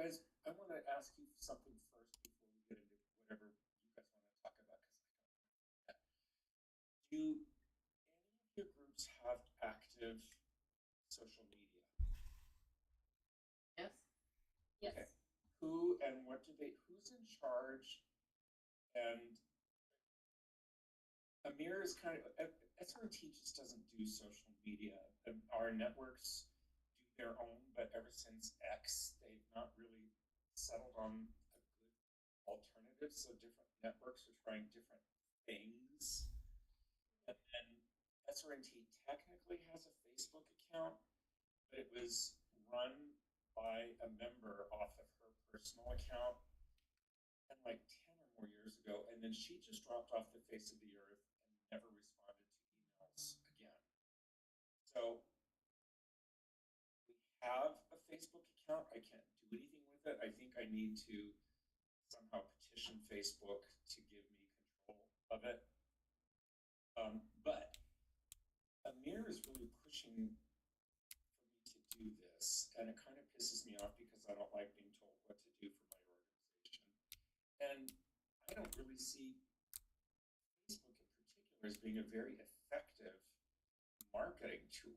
guys, I want to ask you something first before we get into whatever you guys want to talk about, because do any of your groups have active social media? Yes. Yes. Okay. Who and what do they, who's in charge? And Amir is kind of, SRT just doesn't do social media. Our networks do their own, but ever since X, they've not really settled on a good alternative. So different networks are trying different things. And then SRT technically has a Facebook account, but it was run by a member off of her personal account and like 10 or more years ago. And then she just dropped off the face of the earth and never responded to emails again. So we have a Facebook account. I can't do anything with it. I think I need to somehow petition Facebook to give me control of it. But Amir is really pushing for me to do this, and it kind of pisses me off because I don't like being told what to do for my organization. And I don't really see Facebook in particular as being a very effective marketing tool.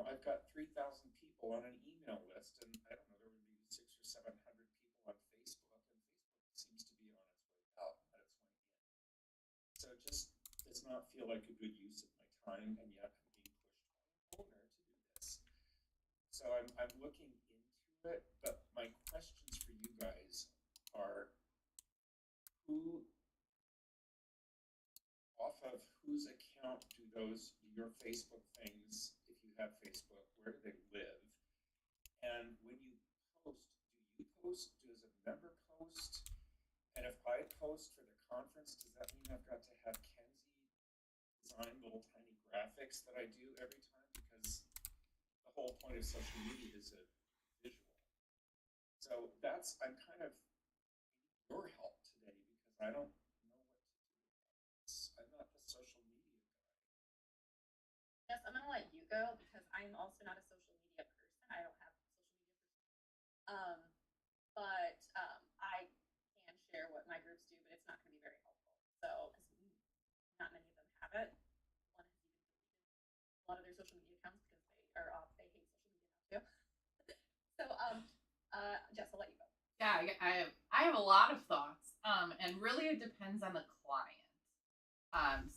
I've got 3,000 people on an email list, and I don't know, there would be 600 or 700 people on Facebook, and Facebook seems to be on its way out, on its way in. So it just does not feel like a good use of my time, and yet I'm being pushed by an owner to do this. So I'm looking into it, but my questions for you guys are, who, off of whose account do your Facebook things, if you have Facebook, where do they live? And when you post, do you post, does a member post? And if I post for the conference, does that mean I've got to have Kenzie design little tiny graphics that I do every time? Because the whole point of social media is a visual. So I'm kind of needing your help today because I don't know what to do about this. I'm not a social media guy. Yes, I'm gonna let you go because I'm also not a social media person. I don't have a social media person. But I can share what my groups do, but it's not going to be very helpful. So, because not many of them have it. One has even deleted a lot of their social media accounts because they are off. They hate social media now too. So, Jess, I'll let you go. Yeah, I have a lot of thoughts, and really it depends on the client.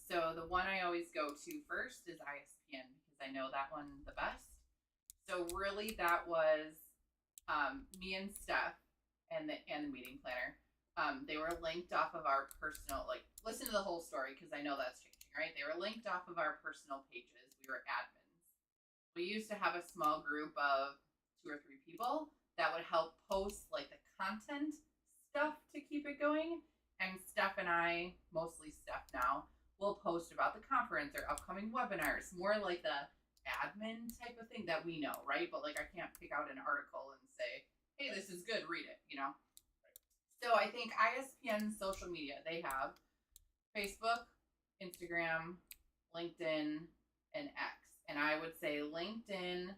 So the one I always go to first is ISPN because I know that one the best. So really, that was me and Steph and the meeting planner. They were linked off of our personal, listen to the whole story because I know that's changing, right? They were linked off of our personal pages. We were admins. We used to have a small group of 2 or 3 people that would help post like the content stuff to keep it going. And Steph and I, mostly Steph now, will post about the conference or upcoming webinars, more like the admin type of thing that we know, right? But like I can't pick out an article and say, hey, this is good, read it, you know? So I think ISPN social media, they have Facebook, Instagram, LinkedIn, and X. And I would say LinkedIn,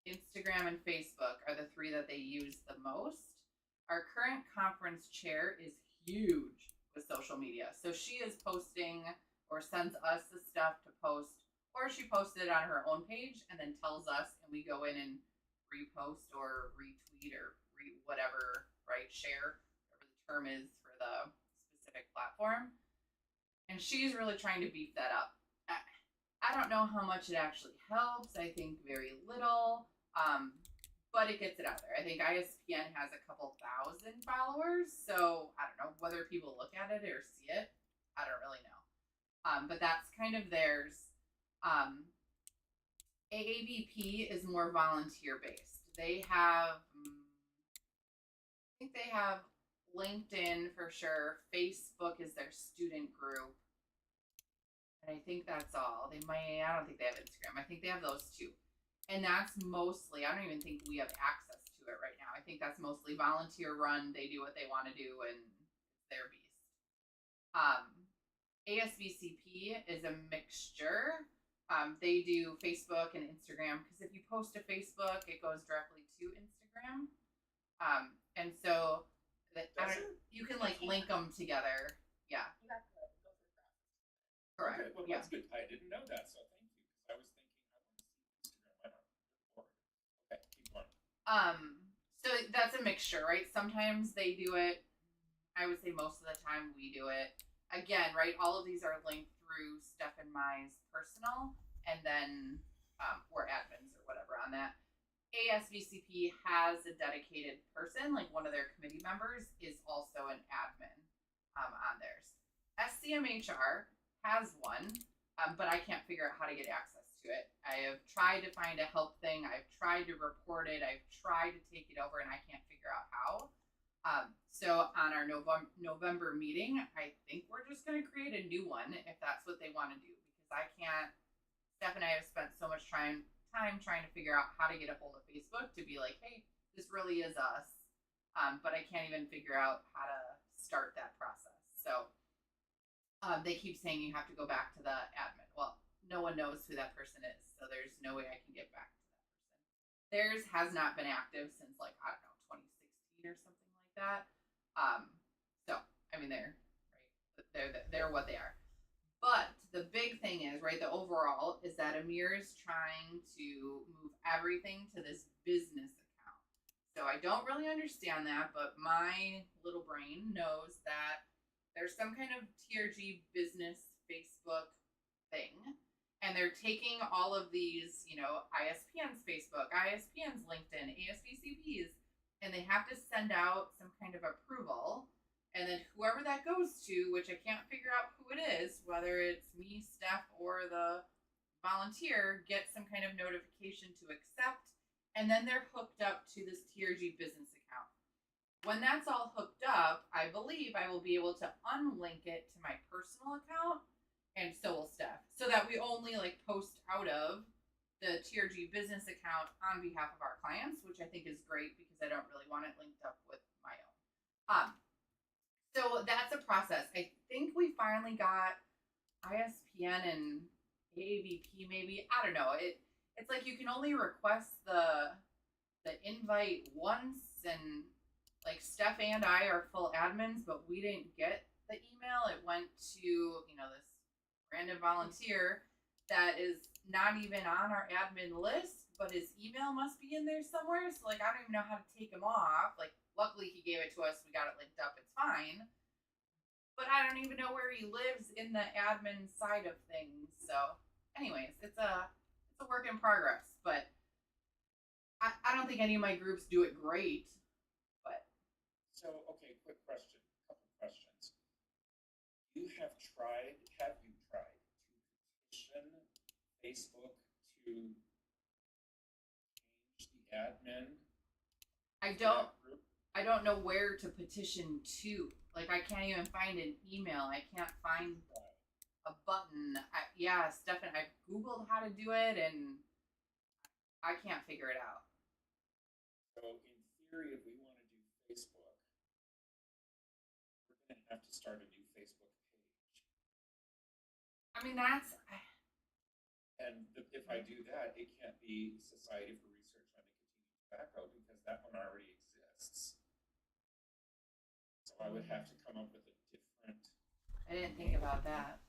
Instagram, and Facebook are the 3 that they use the most. Our current conference chair is huge with social media. So she is posting or sends us the stuff to post, or she posted it on her own page and then tells us, and we go in and repost or retweet or whatever, right? Share, whatever the term is for the specific platform. And she's really trying to beef that up. I don't know how much it actually helps. I think very little. But it gets it out there. I think ISPN has a couple thousand followers, so I don't know whether people look at it or see it. I don't really know. But that's kind of theirs. AAVP is more volunteer based. They have, I think they have LinkedIn for sure. Facebook is their student group. And I think that's all. I don't think they have Instagram. I think they have those 2. And that's mostly, I don't even think we have access to it right now. I think that's mostly volunteer run. They do what they want to do and it's their beast. ASVCP is a mixture. They do Facebook and Instagram because if you post to Facebook, it goes directly to Instagram. And so you can like link them together. Yeah. You have to go through the process. Correct. Okay, well, yeah. that's good. I didn't know that, so thank you. Because I was thinking I want to see Instagram. I don't. Okay, keep going. So that's a mixture, right? Sometimes they do it. I would say most of the time we do it. Again, right? All of these are linked through Steph and Mai's personal, and then we're admins or whatever on that. ASVCP has a dedicated person, like one of their committee members is also an admin on theirs. SCMHR has one, but I can't figure out how to get access to it. I have tried to find a help thing. I've tried to report it. I've tried to take it over, and I can't figure out how. So on our November meeting, I think we're just going to create a new one if that's what they want to do, because I can't. Steph and I have spent so much time trying to figure out how to get a hold of Facebook to be like, hey, this really is us. But I can't even figure out how to start that process. So they keep saying you have to go back to the admin. Well, no one knows who that person is, so there's no way I can get back to that person. Theirs has not been active since like, I don't know, 2016 or something like that. So I mean, they're what they are. But the big thing is, right, the overall is that Amir is trying to move everything to this business account. So I don't really understand that, but my little brain knows that there's some kind of TRG business Facebook thing. And they're taking all of these, ISPN's Facebook, ISPN's LinkedIn, ASVCPs, and they have to send out some kind of approval. And then whoever that goes to, which I can't figure out who it is, whether it's me, Steph, or the volunteer, gets some kind of notification to accept. And then they're hooked up to this TRG business account. When that's all hooked up, I believe I will be able to unlink it to my personal account, and so will Steph. So that we only post out of the TRG business account on behalf of our clients, which I think is great because I don't really want it linked up with my own. So that's a process. I think we finally got ISPN and AAVP maybe. I don't know. It's like you can only request the invite once, and Steph and I are full admins, but we didn't get the email. It went to, this random volunteer that is not even on our admin list, but his email must be in there somewhere. So I don't even know how to take him off. Luckily he gave it to us. We got it linked up. It's fine. But I don't even know where he lives in the admin side of things. So anyways, it's a work in progress, but I don't think any of my groups do it great. But so, okay, quick question, couple questions. Have you tried to petition Facebook to change the admin? I don't know where to petition to. I can't even find an email. I can't find a button. Stefan, I've Googled how to do it, and I can't figure it out. So, in theory, if we want to do Facebook, we're going to have to start a new Facebook page. I mean, that's... And if I do that, it can't be Society for Research on Nicotine and Tobacco because that one already exists. So I would have to come up with a different... I didn't think about that.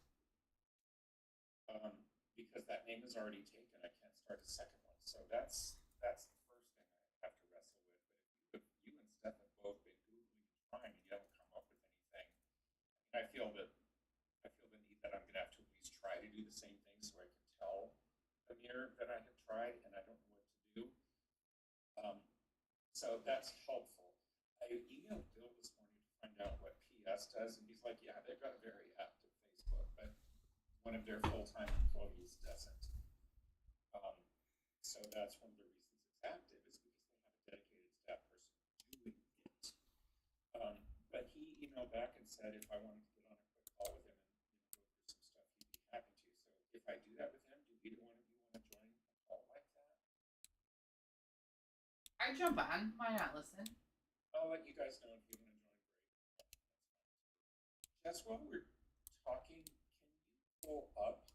Because that name is already taken, I can't start a second one. So that's the first thing I have to wrestle with. But if you and Steph have both been Googling and trying and you haven't come up with anything, I feel the need that I'm going to have to at least try to do the same thing so I can tell Amir that I have tried and I don't know what to do. So that's helpful. I emailed Bill this morning to find out what PS does, and he's like, yeah, they've got a very active Facebook, but one of their full-time employees doesn't. So that's one of the reasons it's active, is because they have a dedicated staff person doing it. But he emailed back and said if I wanted to get on a quick call with him and go through some stuff, he'd be happy to. So if I do that with him, do either one of you want to join a call like that? I jump on. Why not listen? I'll let you guys know if you want to join. Great. Just while we're talking, can you pull up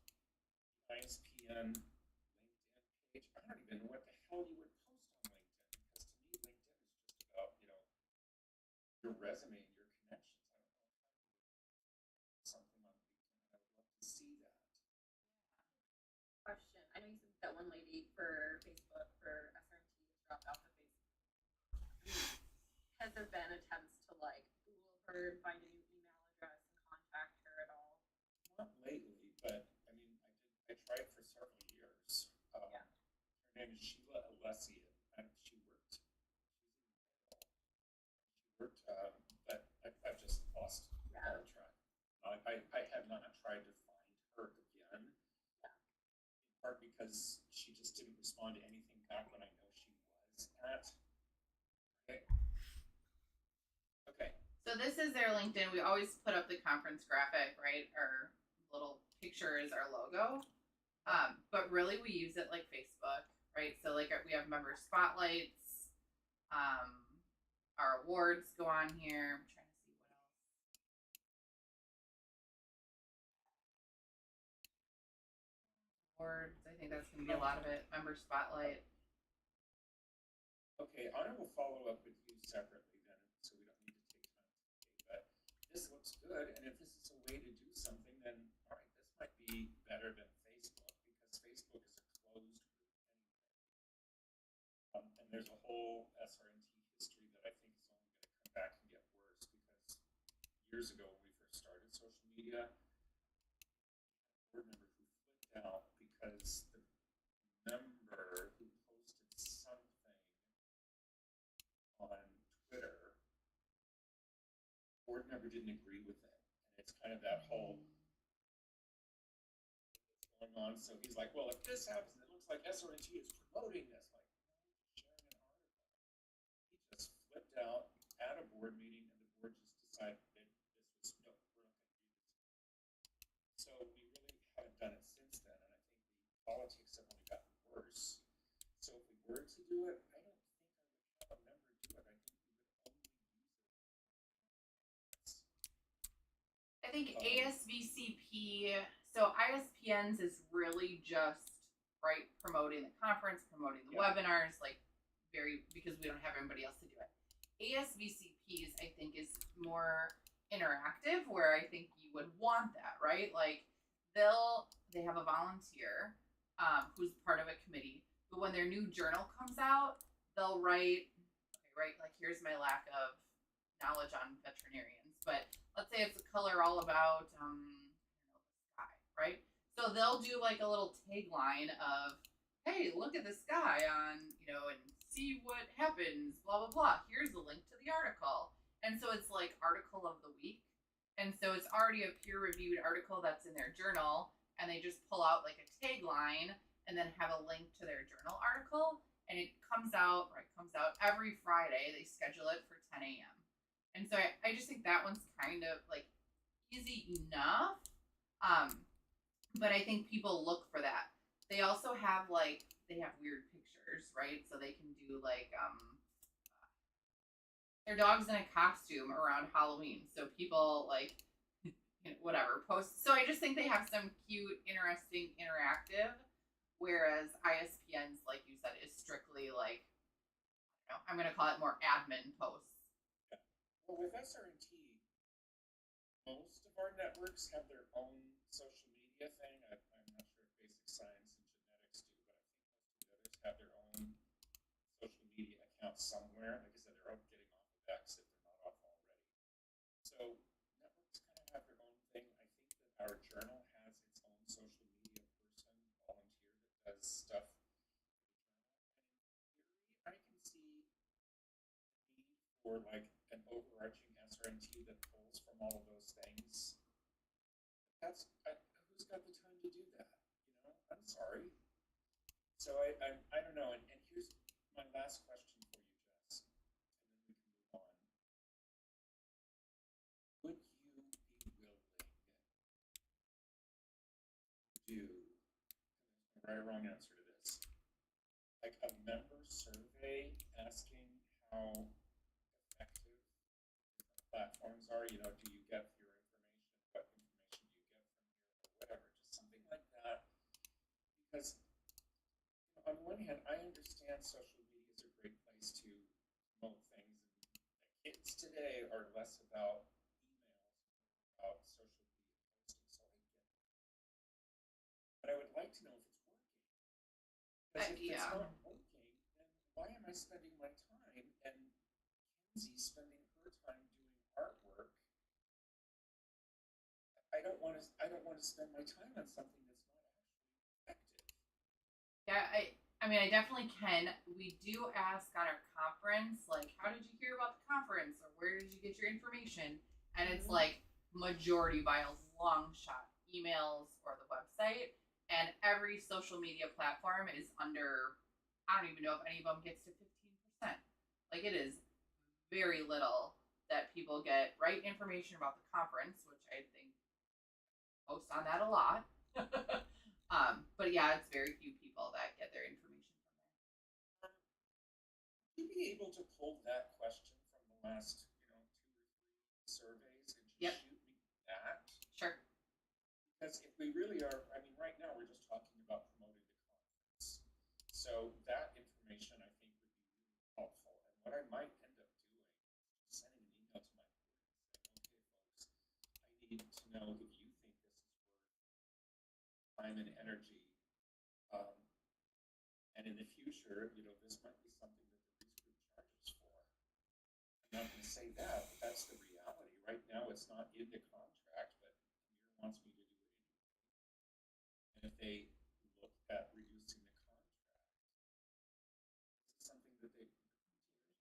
ISPN ISPN LinkedIn page. I don't even know what the hell you would post on LinkedIn, because to me, LinkedIn is just about, your resume and your connections. I don't know if something on LinkedIn. I would love to see that. Question. I know you said that one lady for Facebook for SRT dropped off the Facebook. Has there been attempts to like Google her and find a new email address and contact her at all? Not lately, but I mean, I tried for several years. Yeah. Her name is Sheila Alessia, and she worked. But I've just lost all track. I have not tried to find her again. Yeah. In part because she just didn't respond to anything back when I know she was at. Okay. Okay. So this is their LinkedIn. We always put up the conference graphic, right? Our little picture is our logo. But really we use it like Facebook, right? So like we have member spotlights. Our awards go on here. I'm trying to see what else. Awards, I think that's going to be a lot of it. Member spotlight. Okay, I will follow up with you separately then, so we don't need to take time today. But this looks good, and if this is a way to do something, then all right, this might be better than Facebook, because Facebook is a closed group anyway. And there's a whole SRNT history that I think is only going to come back and get worse, because years ago when we first started social media, we had a board member who flipped out because the member who posted something on Twitter, board member didn't agree with it, and it's kind of that whole going on. So he's like, well, if this happens, it looks like SRNT is promoting this. Like, sharing an article. He just flipped out at a board meeting, and the board just decided that this was no, we're not going to do this. So we really haven't done it since then, and I think the politics have only gotten worse. So if we were to do it, I don't think I would have a member do it. I think we would only use it. I think ASVCP, so ISPNs is really just, right, promoting the conference, promoting the webinars, like because we don't have anybody else to do it. ASVCPs, I think, is more interactive, where I think you would want that, right? Like they have a volunteer who's part of a committee, but when their new journal comes out, they'll write, like here's my lack of knowledge on veterinarians, but let's say it's a color all about sky, right? So they'll do like a little tagline of, hey, look at the sky on, and see what happens, blah, blah, blah. Here's a link to the article. And so it's like article of the week. And so it's already a peer-reviewed article that's in their journal, and they just pull out like a tagline and then have a link to their journal article. And it comes out every Friday. They schedule it for 10 a.m. And so I just think that one's kind of like easy enough. But I think people look for that. They also have they have weird pictures, right? So they can do like their dog's in a costume around Halloween. So people whatever post. So I just think they have some cute, interesting, interactive. Whereas ISPNs, like you said, is strictly I'm going to call it more admin posts. Yeah. Well, with SRNT, most of our networks have their own social media thing. I'm not sure if basic science and genetics do, but I think most of the others have their own social media accounts somewhere. Like I said, they're getting off of X if they're not off already. So networks kind of have their own thing. I think that our journal has its own social media person, volunteer, that does stuff. And in theory, I can see the need for like an overarching SRNT that pulls from all of those things. Who's got the time to do that? I'm sorry. So I don't know. And here's my last question for you, Jess, and then we can move on. Would you be willing to do, and there's no right or wrong answer to this, like a member survey asking how effective different platforms are? Do you get your information? What information do you get from here? Or whatever, just something like that. because on one hand, I understand social media is a great place to promote things, and the kids today are less about emails, about social media posting, so I get it. But I would like to know if it's working. Because if it's Yeah. not working, then why am I spending my time and Kenzie spending her time doing artwork? I don't want to spend my time on something that's not actually effective. Yeah, I mean, I definitely can. We do ask on our conference, like, how did you hear about the conference, or where did you get your information? And it's like majority by a long shot, emails or the website, and every social media platform is under. I don't even know if any of them gets to 15%. Like it is very little that people get right information about the conference, which I think post on that a lot. But yeah, it's very few people that get their information from Would you be able to pull that question from the last, 2 or 3 surveys and just Yep. shoot me that? there. Sure. Because if we really are, I mean, right now we're just talking about promoting the conference. So that information I think would be really helpful. And what I might end up doing is sending an email to my board and saying, okay, folks, I need to know if you think this is worth time and energy. And in the future, this might be something that the Reese Group charges for. I'm not going to say that, but that's the reality. Right now, it's not in the contract, but Amir wants me to do it anyway. And if they look at reducing the contract, this is something that they continually would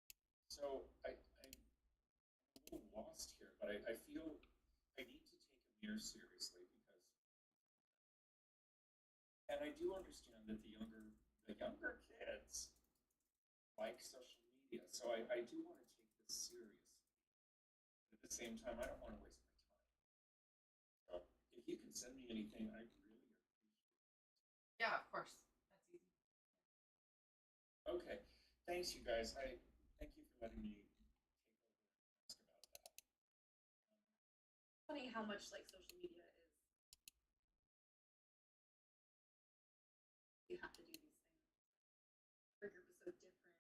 charge. So I'm a little lost here, but I feel I need to take Amir seriously because, and I do understand that the younger kids like social media, so I do want to take this seriously. At the same time, I don't want to waste my time. So if you can send me anything, I really appreciate it. Yeah, of course. That's easy. Okay, thanks, you guys. I thank you for letting me take over and ask about that. Funny how much like social media is. You have to do these things. Every group is so different,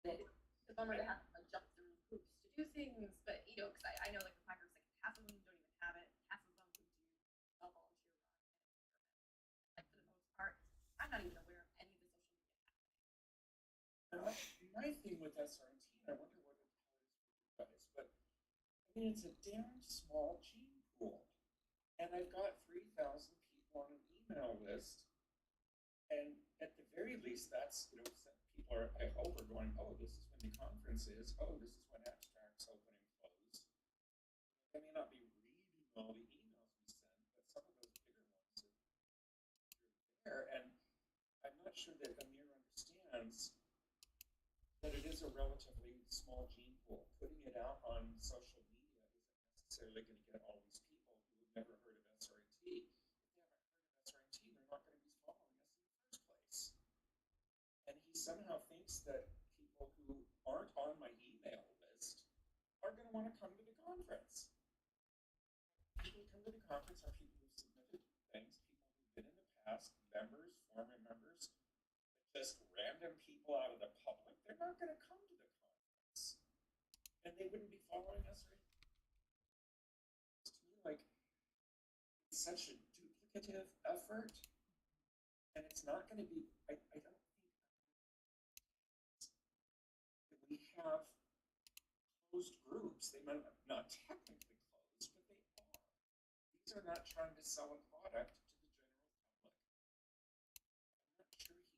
and it's a bummer to have to like, jump through hoops to do things. But because I know like with my groups, like half of them don't even have it. Half of them would do a volunteer run, and like for the most part, I'm not even aware of any of the social media. And my thing with SRT, I wonder what it is for you guys, but I mean, it's a damn small gene pool, and I've got 3,000 people on an email list, and at the very least, that's people are I hope are going, oh, this is when the conference is, oh, this is when abstracts open and close. I may not be reading all the emails we send, but some of those bigger ones are there, and I'm not sure that Amir understands that it is a relatively small gene pool. Putting it out on social media isn't necessarily going to get all these people who have never heard of SRT. If they haven't heard of SRT, they're not going to be following us in the first place. And he somehow thinks that people who aren't on my email list are going to want to come to the conference. People who come to the conference are people who've submitted things, people who've been in the past, members, former members, just random people out of the public. They're not going to come to the conference, and they wouldn't be following us or anything. To me, like, it's such a duplicative effort, and it's not going to be. I don't think that we have closed groups. They might not technically closed, but they are. These are not trying to sell a product to the general public. I'm not sure he.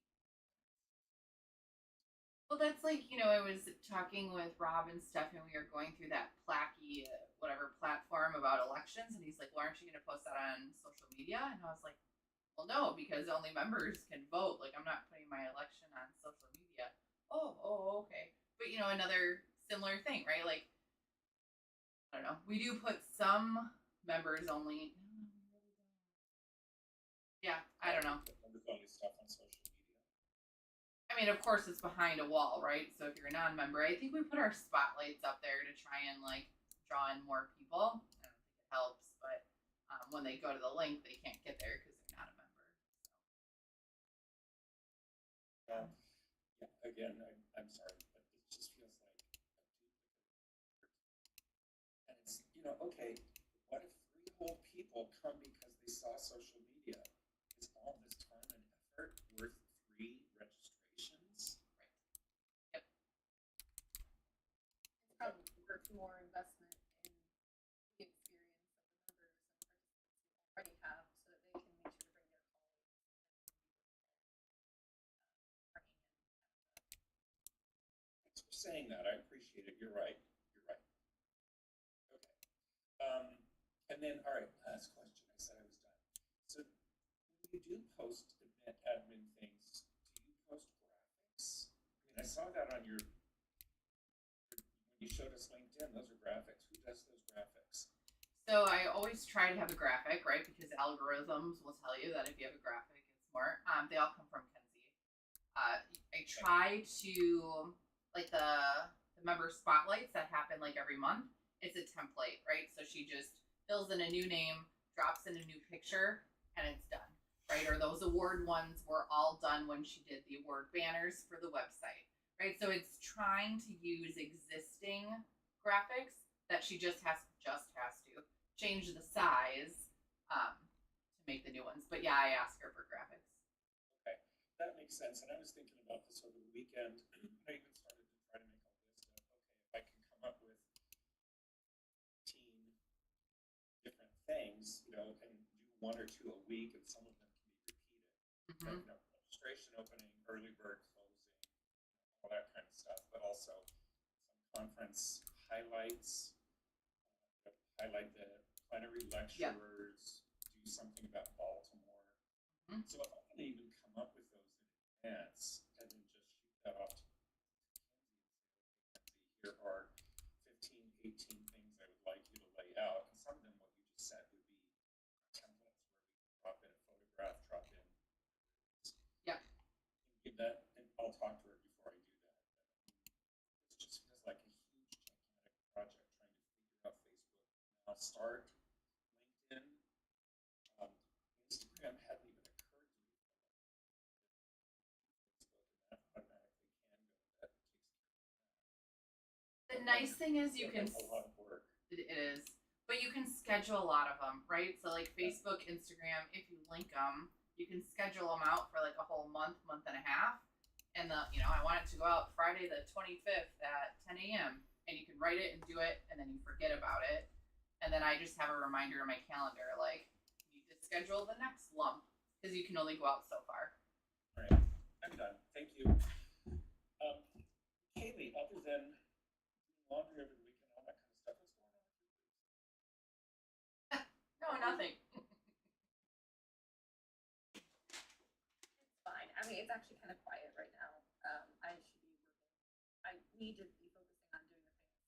Well, that's like, I was talking with Rob and stuff, and we were going through that Placky, whatever platform about elections, and he's like, well, aren't you going to post that on social media? And I was like, well, no, because only members can vote. Like, I'm not putting my election on social media. Oh, okay. But, another similar thing, right? Like, I don't know. We do put some members only. Yeah, I don't know. Members only stuff on social media. I mean, of course, it's behind a wall, right? So if you're a non-member, I think we put our spotlights up there to try and like draw in more people. I don't think it helps, but when they go to the link, they can't get there because they're not a member. Yeah, again, I'm sorry, but it just feels like a duplicate. And it's, okay, what if 3 whole people come because they saw social media? Is all this time and effort worth 3 registrations? Right. Yep. It's probably worth more investment in the experience of the members and participants who already have, so that they can make sure to bring their colleagues. Thanks for saying that. I appreciate it. You're right. You're right. Okay. And then, all right, last question. I said I was done. So when you do post event admin things, do you post graphics? I mean, I saw that on your, when you showed us LinkedIn, those are graphics. Who does those graphics? So I always try to have a graphic, right? Because algorithms will tell you that if you have a graphic, it's more. They all come from Kenzie. I try to, like the member spotlights that happen like every month. It's a template, right? So she just fills in a new name, drops in a new picture, and it's done, right? Or those award ones were all done when she did the award banners for the website, right? So it's trying to use existing graphics that she just has to change the size to make the new ones. But yeah, I ask her for graphics. Okay, that makes sense. And I was thinking about this over the weekend. I even started to try to make a list of, okay, if I can come up with 15 different things, and do 1 or 2 a week, and some of them can be repeated. Mm-hmm. Like, registration opening, early bird closing, all that kind of stuff, but also some conference highlights, highlight the plenary lecturers, do something about Baltimore. Mm-hmm. So if I can even come up with those in advance and then just shoot that off to Kenzie, here are 15, 18 things I would like you to lay out. And some of them, what you just said, would be templates where we can drop in a photograph, drop in. Yeah. Give that, and I'll talk to her before I do that. It just feels like a huge, gigantic project trying to figure out Facebook. Now start LinkedIn. Instagram hadn't even occurred to me. Facebook, and that automatically can go. That takes care of that. The nice thing is you can. That's a lot of work. It is, but you can schedule a lot of them, right? So like Facebook, Instagram, if you link them, you can schedule them out for like a whole month, month and a half. And I want it to go out Friday the 25th at 10 a.m. And you can write it and do it, and then you forget about it. And then I just have a reminder in my calendar, like, you need to schedule the next lump, because you can only go out so far. All right, I'm done. Thank you. Kaylee, other than laundry over the weekend, all that kind of stuff, what's going on with your groups? No, nothing. It's fine. I mean, it's actually kind of quiet right now. I should be working. I need to be focusing on doing the things.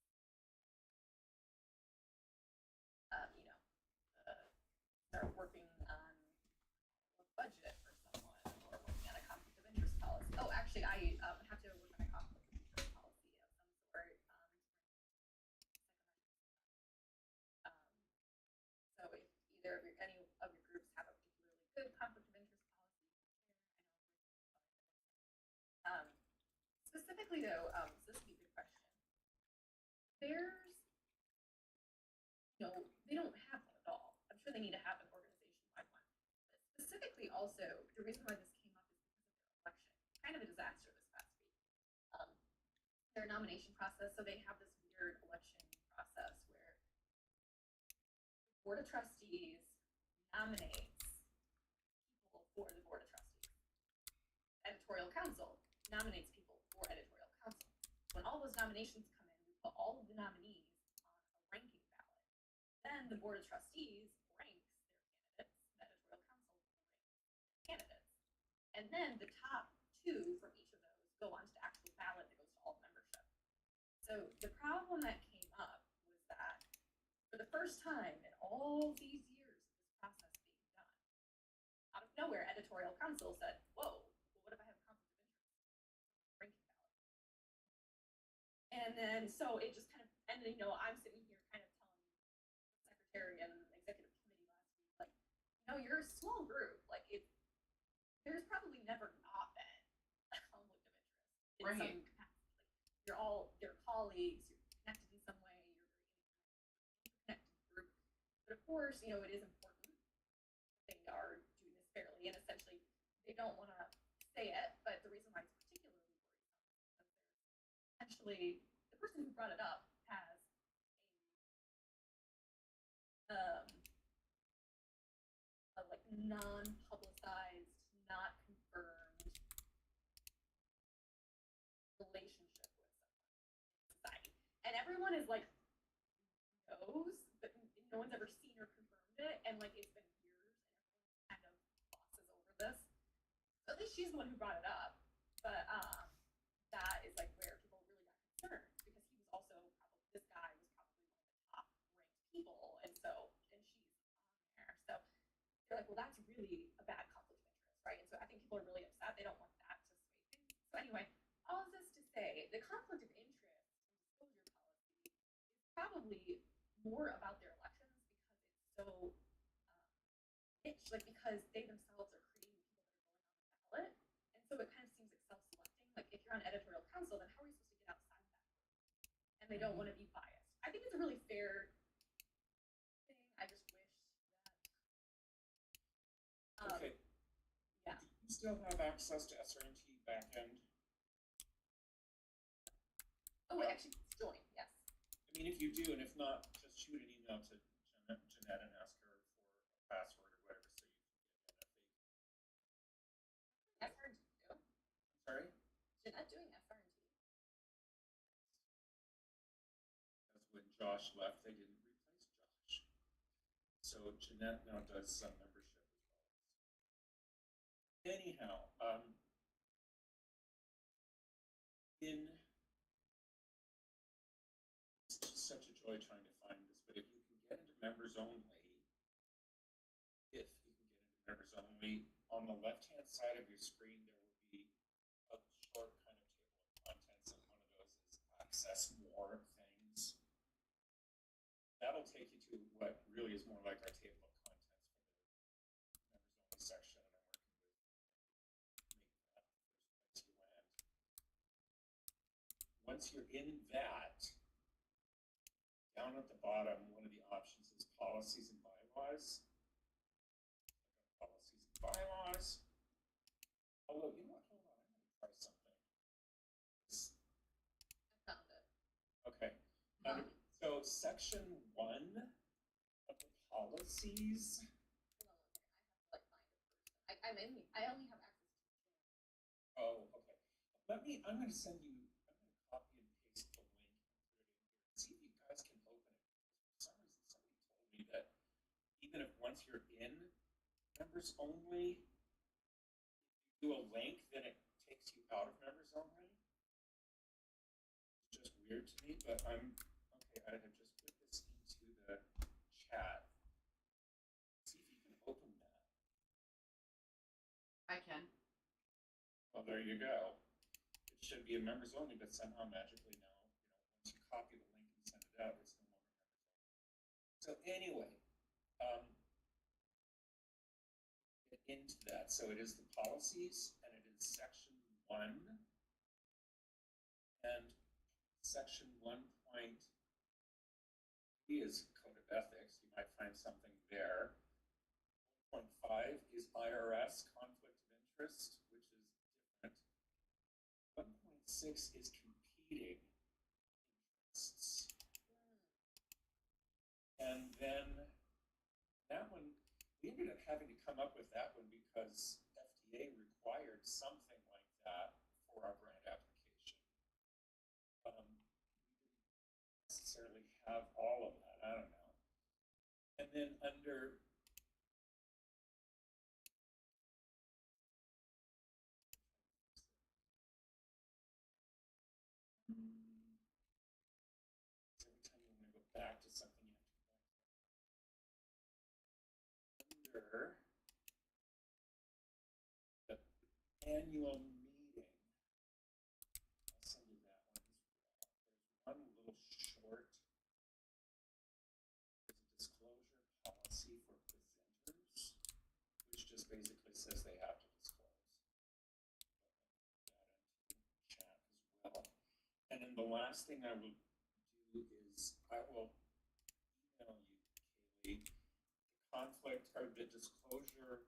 Start working on a budget for someone, or working on a conflict of interest policy. Oh, actually, I have to work on a conflict of interest policy of some sort. So if either of any of your groups have a particularly good conflict of interest policy, specifically though, so this would be a good question. There's, they don't have one at all. I'm sure they need to have an organization-wide one. But specifically also, the reason why this came up is because of their election. Kind of a disaster this past week. Their nomination process, so they have this weird election process where the Board of Trustees nominates people for the Board of Trustees. Editorial Council nominates people for Editorial Council. When all those nominations come in, we put all of the nominees on a ranking ballot. Then the Board of Trustees ranks their candidates, the Editorial Council ranks their candidates. And then the top 2 from each of those go onto the actual ballot that goes to all the membership. So the problem that came up was that for the first time in all these years of this process being done, out of nowhere, Editorial Council said, whoa, well, what if I have a conflict of interest? Ranking ballot. And then, so it just kind of ended, I'm sitting here kind of telling the secretary and executive committee last week, you're a small group, like there's probably never not been a conflict of interest in Right. some capacity. Like you're all they're colleagues, you're connected in some way, you're very connected group. But of course, you know, it is important they are doing this fairly, and essentially they don't want to say it, but the reason why it's particularly worrisome is because essentially the person who brought it up has a like non-publicized, not confirmed relationship with someone in society, and everyone is like knows, but no one's ever seen or confirmed it, and like it's been years, and everyone kind of glosses over this. So at least she's the one who brought it up, but that is like where people really got concerned because he was also probably this guy was probably one of the top ranked people, and she's on there, so they're like, well, that's really a bad conflict of interest, right? And so I think people are really upset. They don't want that to sway things. So anyway, all of this to say, the conflict of interest and disclosure policy is probably more about their elections because it's so niche, like because they themselves are creating people that are going on the ballot, and so it kind of seems like self-selecting. Like if you're on editorial council, then how are you supposed to get outside that group? And they don't want to be biased. I think it's a really fair thing. I just wish that. Okay. Yeah. Do you still have access to SRNT backend? Oh, actually, it's join. Yes. I mean, if you do, and if not, just shoot an email to Jeanette and ask her for a password or whatever, so you can get in SRNT too. Sorry? Jeanette doing SRNT. Because when Josh left, they didn't replace Josh. So Jeanette now does some membership as well. Anyhow, it's just such a joy trying to find this, but if you can get into members only, on the left-hand side of your screen, there will be a short kind of table of contents, and one of those is access more things. That'll take you to what really is more like our table of contents for the members only section, and I'm working with making that the first place you land. Once you're in that, down at the bottom, one of the options is policies and bylaws. Policies and bylaws. Although, you know what? Hold on, I'm going to try something. I found it. Okay. So, section 1 of the policies. Hold on one second. I have to like find it first. I only have access to it. Oh, okay. I'm going to send you, I'm going to copy and paste the link and put it in here. See if you guys can open it. For some reason, somebody told me that even if once you're in members only, if you do a link, then it takes you out of members only. It's just weird to me, but okay, I have just put this into the chat. See if you can open that. I can. Well, there you go. It should be a members only, but somehow magically now, once you copy the link and send it out, it's no longer members only. So anyway, get into that. So it is the policies, and it is section 1, and section 1.3 is code of ethics. You might find something there. 1.5 is IRS conflict of interest, which is different. 1.6 is competing interests. And then that one, we ended up having to come up with that one because FDA required something like that for our grant application. We didn't necessarily have all of that, I don't know. And then under every time you want to go back to something, you have to go back. Under the annual meeting, I'll send you that one as well. There's one little short, there's a disclosure policy for presenters. the last thing I will do is I will email you, Kaylee, the conflict or the disclosure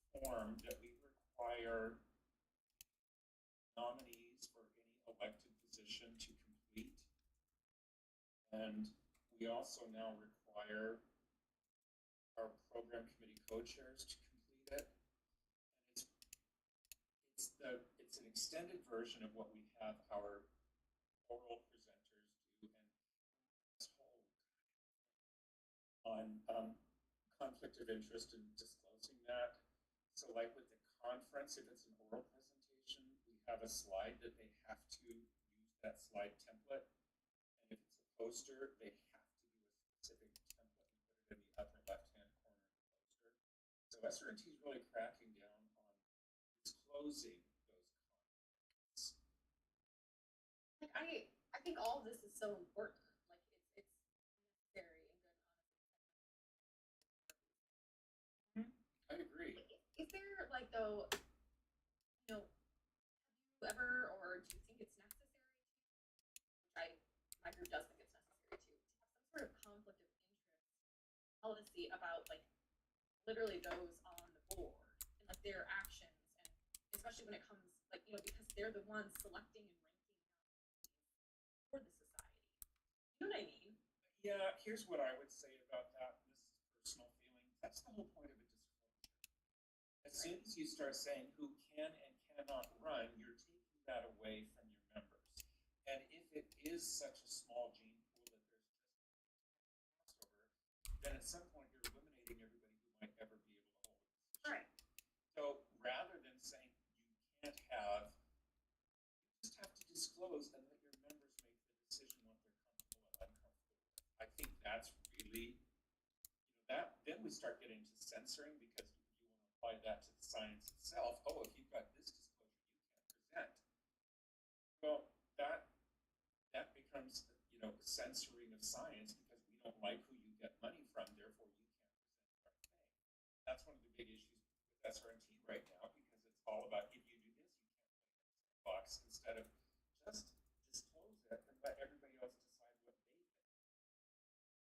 form that we require nominees for any elected position to complete. And we also now require our program committee co-chairs to complete it. And it's an extended version of what we have our oral presenters do, and this whole on conflict of interest and disclosing that. So like with the conference, if it's an oral presentation, we have a slide that they have to use that slide template. And if it's a poster, they have to do a specific template and put it in the upper left-hand corner of the poster. So SRT is really cracking down on disclosing those conflicts. Like I think all of this is so important. Like it's necessary and good, honestly. I agree. Is there like though, you know, have you ever or do you think it's necessary? Which my group does think it's necessary to have some sort of conflict of interest policy about like literally those on the board and like their actions, and especially when it comes like because they're the ones selecting and ranking for the society. You know what I mean? Yeah, here's what I would say about that. This is personal feeling. That's the whole point of a disclosure. As soon as you start saying who can and cannot run, you're taking that away from your members. And if it is such a small gene pool that there's just crossover, then at some point you're eliminating everybody who might ever be able to hold a position. Right. So rather than saying you can't have, you just have to disclose and let your members make the decision what they're comfortable and uncomfortable with. I think that's really, that then we start getting to censoring because you want to apply that to the science itself. Oh, if you've got this disclosure, you can't present. Well, that becomes censoring of science because we don't like who you get money from, therefore you can't present the right thing. That's one of the big issues with SRT right now because it's all about if you do this, you can't put it in the box instead of just disclose it and let everybody else decide what they think.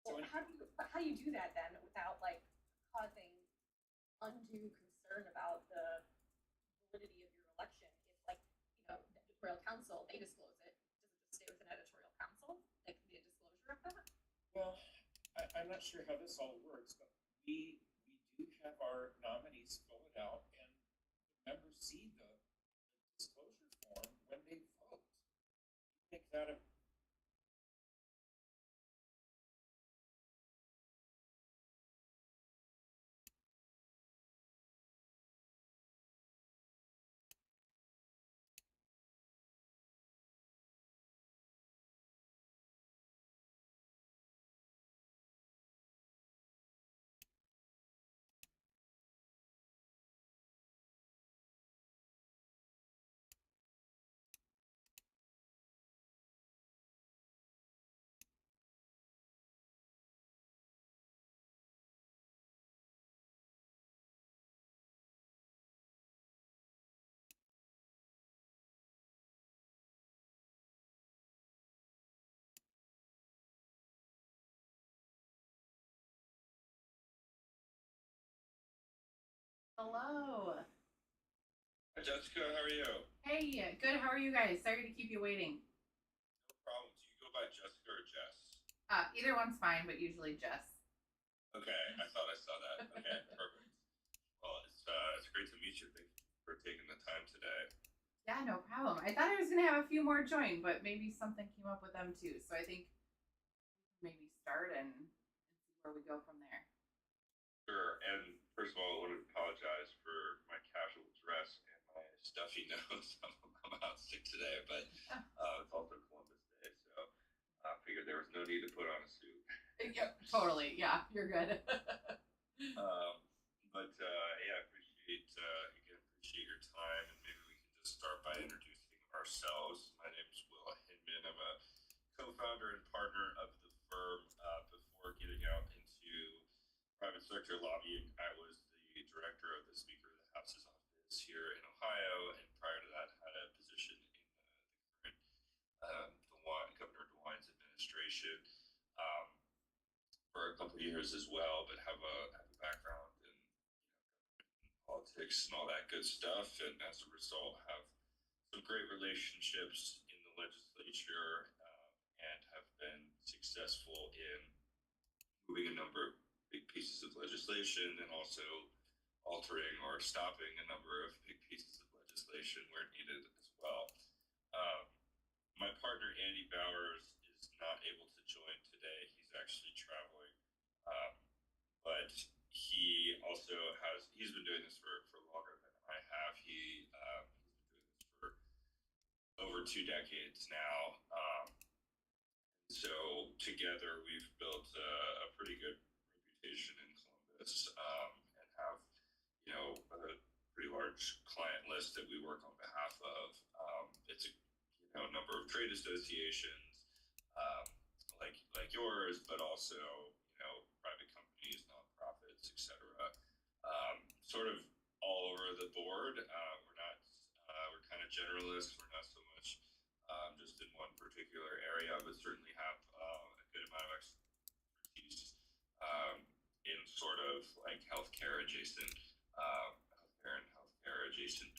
Well, how do you do that then without like causing undue concern about the validity of your election? If like the editorial council they disclose it, does it just stay with an editorial council? Like the disclosure of that? Well, I'm not sure how this all works, but we do have our nominees fill it out, and the members see the disclosure form when they vote. I think that Hello. Hi Jessica, how are you? Hey, good. How are you guys? Sorry to keep you waiting. No problem. Do you go by Jessica or Jess? Either one's fine, but usually Jess. Okay, I thought I saw that. Okay, perfect. Well, it's great to meet you. Thank you for taking the time today. Yeah, no problem. I thought I was gonna have a few more join, but maybe something came up with them too. So I think maybe start and see where we go from there. Sure. And first of all, I want to apologize for my casual dress and my stuffy nose. I'm out sick today, but it's also Columbus Day, so I figured there was no need to put on a suit. Yep, totally. Yeah, you're good. Yeah, appreciate your time, and maybe we can just start by introducing ourselves. My name is Will Hinman. I'm a co-founder and partner of the firm. Before getting out into private sector lobbying, I was the director of the Speaker of the House's office here in Ohio, and prior to that, had a position in the current legislation for a couple of years as well, but have a background in politics and all that good stuff, and as a result, have some great relationships in the legislature and have been successful in moving a number of big pieces of legislation and also altering or stopping a number of big pieces of legislation where needed as well. Um, my partner Andy Bowers is not able to join today. He's actually traveling, um, but he's been doing this for longer than I have. He's been doing this for over 2 decades now. So together we've built a pretty good reputation in Columbus, and have a pretty large client list that we work on behalf of. It's a number of trade associations, like yours, but also private companies, nonprofits, etc. Sort of all over the board. We're kind of generalists. We're not so much just in one particular area, but certainly have a good amount of expertise in sort of like healthcare adjacent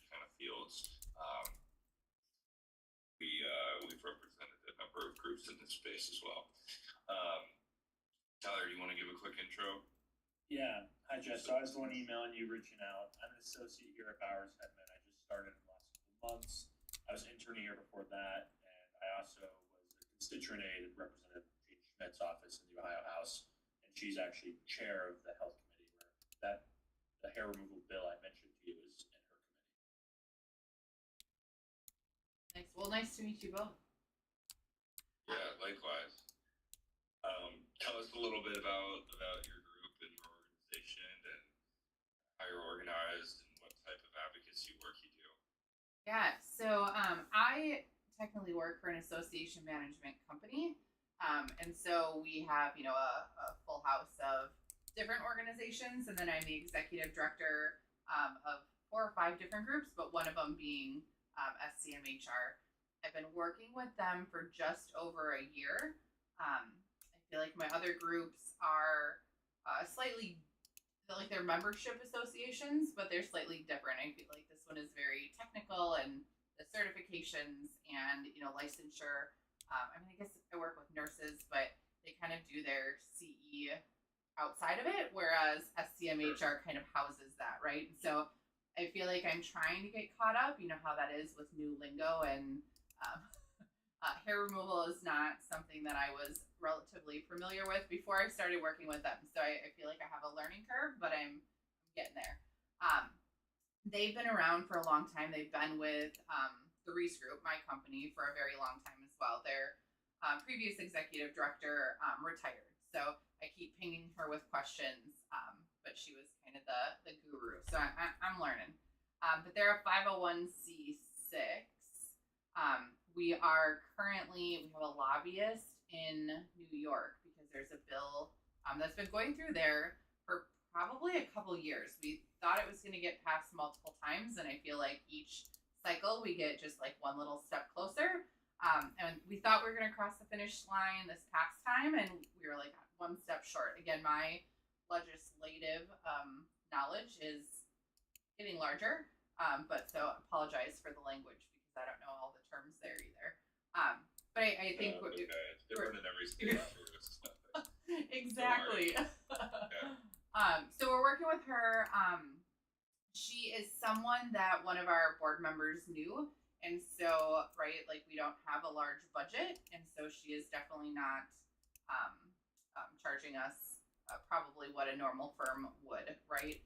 kind of fields. We've represented a number of groups in this space as well. Tyler, do you want to give a quick intro? Yeah. Hi, Jess. So I was the one emailing you, reaching out. I'm an associate here at Bowers Hedman. I just started in the last couple of months. I was interning here before that, and I also was a constituent aide and represented Jane Schmidt's office in the Ohio House, and she's actually chair of the health committee where the hair removal bill I mentioned to you is in her committee. Nice. Well, nice to meet you both. Yeah, likewise. Tell us a little bit about your group and your organization and how you're organized and what type of advocacy work you do. Yeah, so I technically work for an association management company. And so we have, a full house of different organizations. And then I'm the executive director of 4 or 5 different groups, but one of them being SCMHR. I've been working with them for just over a year. I feel like my other groups are slightly, like they're membership associations, but they're slightly different. I feel like this one is very technical and the certifications and, licensure. I guess I work with nurses, but they kind of do their CE outside of it, whereas SCMHR kind of houses that, right? So I feel like I'm trying to get caught up. You know how that is with new lingo, and hair removal is not something that I was relatively familiar with before I started working with them. So I feel like I have a learning curve, but I'm getting there. They've been around for a long time. They've been with the Reese Group, my company, for a very long time as well. Their previous executive director retired. So I keep pinging her with questions, but she was kind of the guru. So I'm learning. But they're a 501c6. We have a lobbyist in New York because there's a bill that's been going through there for probably a couple years. We thought it was going to get passed multiple times, and I feel like each cycle we get just like one little step closer. And we thought we were going to cross the finish line this past time, and we were like one step short. Again, my legislative knowledge is getting larger, but so apologize for the language because I don't know all the terms there either. But I think okay. It's different in every state. Exactly. Yeah. So we're working with her. She is someone that one of our board members knew. And so, right, like we don't have a large budget. And so she is definitely not charging us probably what a normal firm would, right?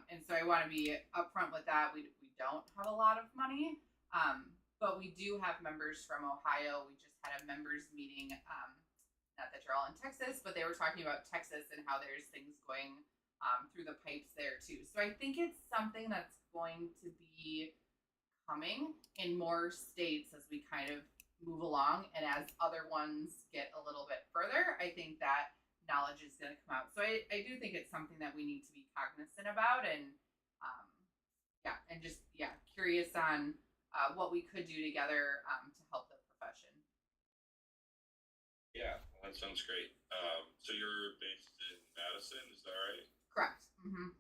And so I want to be upfront with that. We don't have a lot of money, but we do have members from Ohio. We just had a members meeting. Not that you're all in Texas, but they were talking about Texas and how there's things going through the pipes there too. So I think it's something that's going to be coming in more states as we kind of move along, and as other ones get a little bit further, I think that knowledge is going to come out. So I do think it's something that we need to be cognizant about, and curious on what we could do together to help the profession. Yeah, That sounds great. So you're based in Madison, is that right? Correct. Mm-hmm.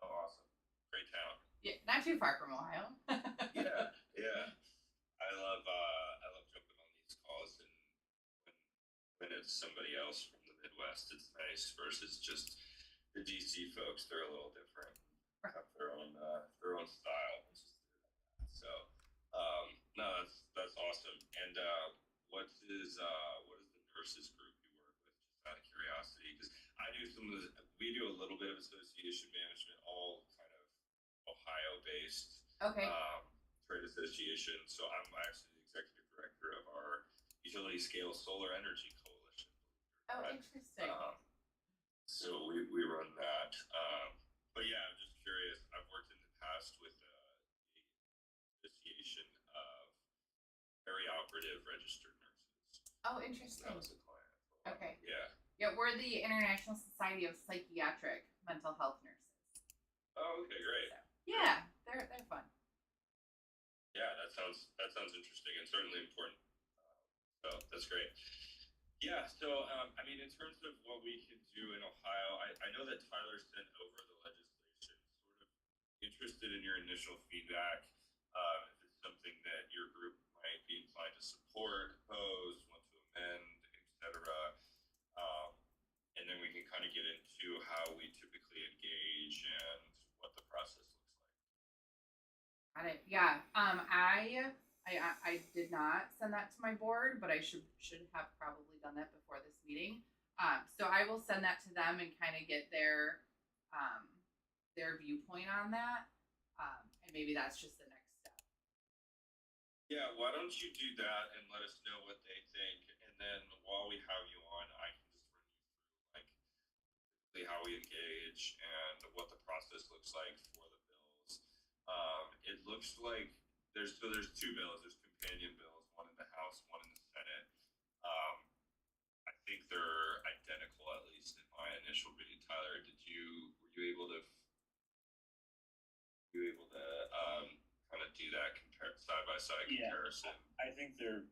Oh, awesome. Great town. Yeah, not too far from Ohio. Yeah, yeah. I love jumping on these calls, and when it's somebody else from the Midwest, it's nice versus just the DC folks. They're a little different, have their own style. So, no, that's awesome. And what is the nurses group you work with? Just out of curiosity, because I do we do a little bit of association management, all kind of Ohio based Okay. trade association. So I'm actually the executive director of our utility scale solar energy coalition. Oh, interesting. So we run that. But yeah, I'm just curious. I've worked in the past with the association of perioperative registered nurses. Oh, That interesting. was a client. For a while. Okay. Yeah. Yeah, we're the International Society of Psychiatric Mental Health Nurses. Oh, okay, great. So, yeah, they're fun. Yeah, that sounds interesting and certainly important. So that's great. Yeah, so I mean, in terms of what we can do in Ohio, I know that Tyler sent over the legislation. Sort of interested in your initial feedback. If it's something that your group might be inclined to support, oppose, want to amend, etc. Um, and then we can kind of get into how we typically engage and what the process looks like. Got it. Yeah. I did not send that to my board, but I should have probably done that before this meeting. So I will send that to them and kind of get their viewpoint on that. And maybe that's just the next step. Yeah, why don't you do that and let us know what they think, and then while we have you on, I can just run you through like how we engage and what the process looks like for the bills. It looks like there's two bills. There's companion bills, one in the House, one in the Senate. Um, I think they're identical, at least in my initial reading. Tyler, were you able to kind of do that side by side comparison? I think they're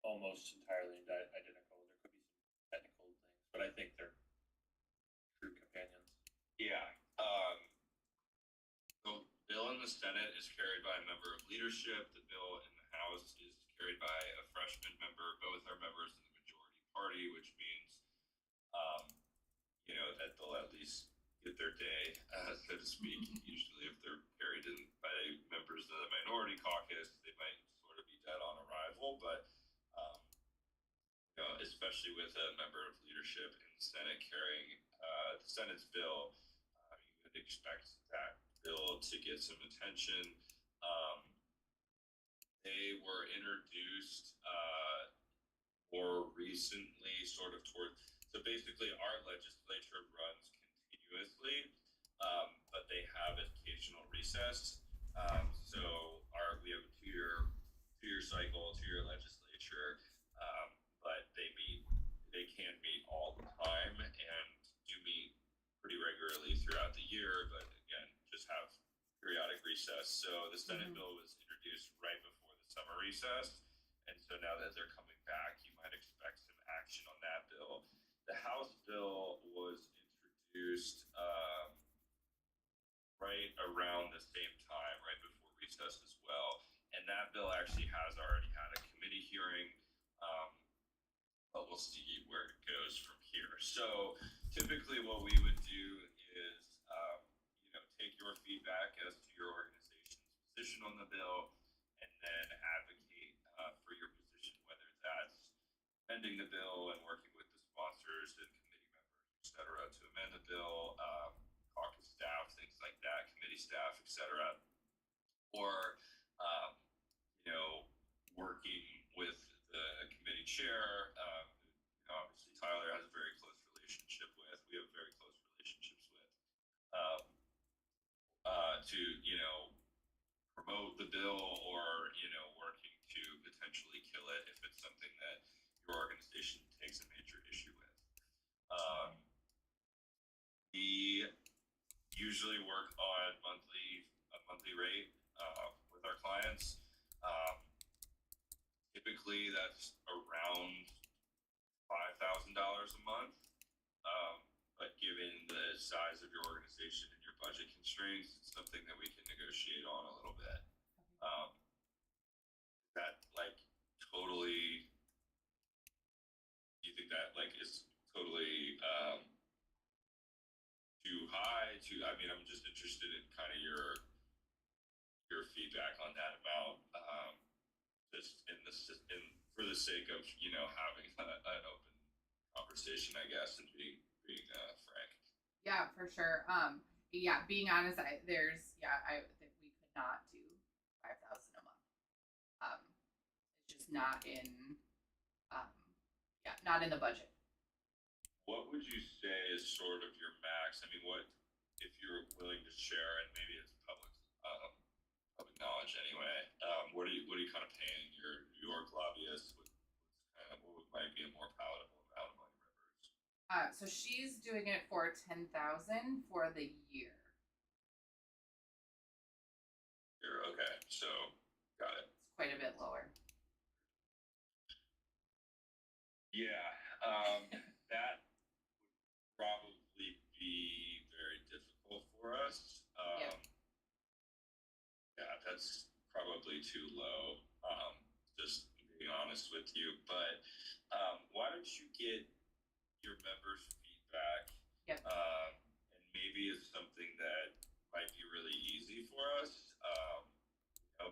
almost entirely identical. There could be some technical things, but I think they're true companions. Yeah. The bill in the Senate is carried by a member of leadership. The bill in the House is carried by a freshman member. Both are members of the majority party, which means, that they'll at least get their day, so to speak. Usually, if they're carried in by members of the minority caucus, they might sort of be dead on arrival. But especially with a member of leadership in the Senate carrying the Senate's bill, you would expect that bill to get some attention. They were introduced more recently, sort of so basically our legislature runs continuously, but they have occasional recess. So we have a two-year cycle, two-year legislature, but they can meet all the time and do meet pretty regularly throughout the year, but again, just have periodic recess. So the Senate bill was introduced right before the summer recess, and so now that they're coming back, you might expect some action on that bill. The House bill was introduced right around the same time, right before recess as well, and that bill actually has already had a committee hearing. But we'll see where it goes from here. So typically what we would do is, take your feedback as to your organization's position on the bill and then advocate for your position, whether that's amending the bill and working with the sponsors and committee members, et cetera, to amend the bill, caucus staff, things like that, committee staff, et cetera, or, working with the committee chair, obviously Tyler has a very close relationship with, we have very close relationships with, to, promote the bill or, working to potentially kill it if it's something that your organization takes a major issue with. We usually work on a monthly rate with our clients. Typically that's around $5,000 a month. But given the size of your organization and your budget constraints, it's something that we can negotiate on a little bit. That like totally, do you think that like is totally too high? I mean, I'm just interested in kind of your feedback on that amount. Just in for the sake of having an open conversation, I guess, and being frank. Yeah, for sure. Yeah, being honest, I think we could not do 5,000 a month. It's just not in, um, yeah, not in the budget. What would you say is sort of your max? I mean, what if you're willing to share, and maybe it's public knowledge anyway. What are you kind of paying your New York lobbyists? What might be a more palatable amount of money, Rivers? So she's doing it for 10,000 for the year. Okay, so got it. It's quite a bit lower. Yeah, that would probably be very difficult for us. Yeah. Yeah, that's probably too low. Just being honest with you, but why don't you get your members' feedback? Yep. And maybe it's something that might be really easy for us,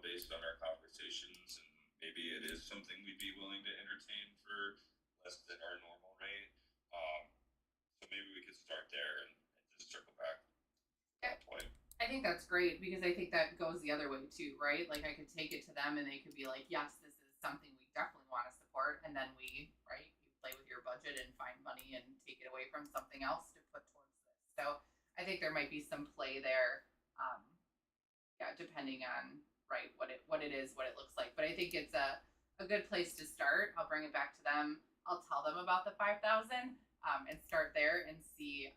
based on our conversations, and maybe it is something we'd be willing to entertain for less than our normal rate. So maybe we could start there and just circle back to that point. I think that's great because I think that goes the other way too, right? Like I could take it to them and they could be like, yes, this is something we definitely want to support. And then you play with your budget and find money and take it away from something else to put towards this. So I think there might be some play there. Depending on what it is, what it looks like. But I think it's a good place to start. I'll bring it back to them. I'll tell them about the 5,000 and start there and see,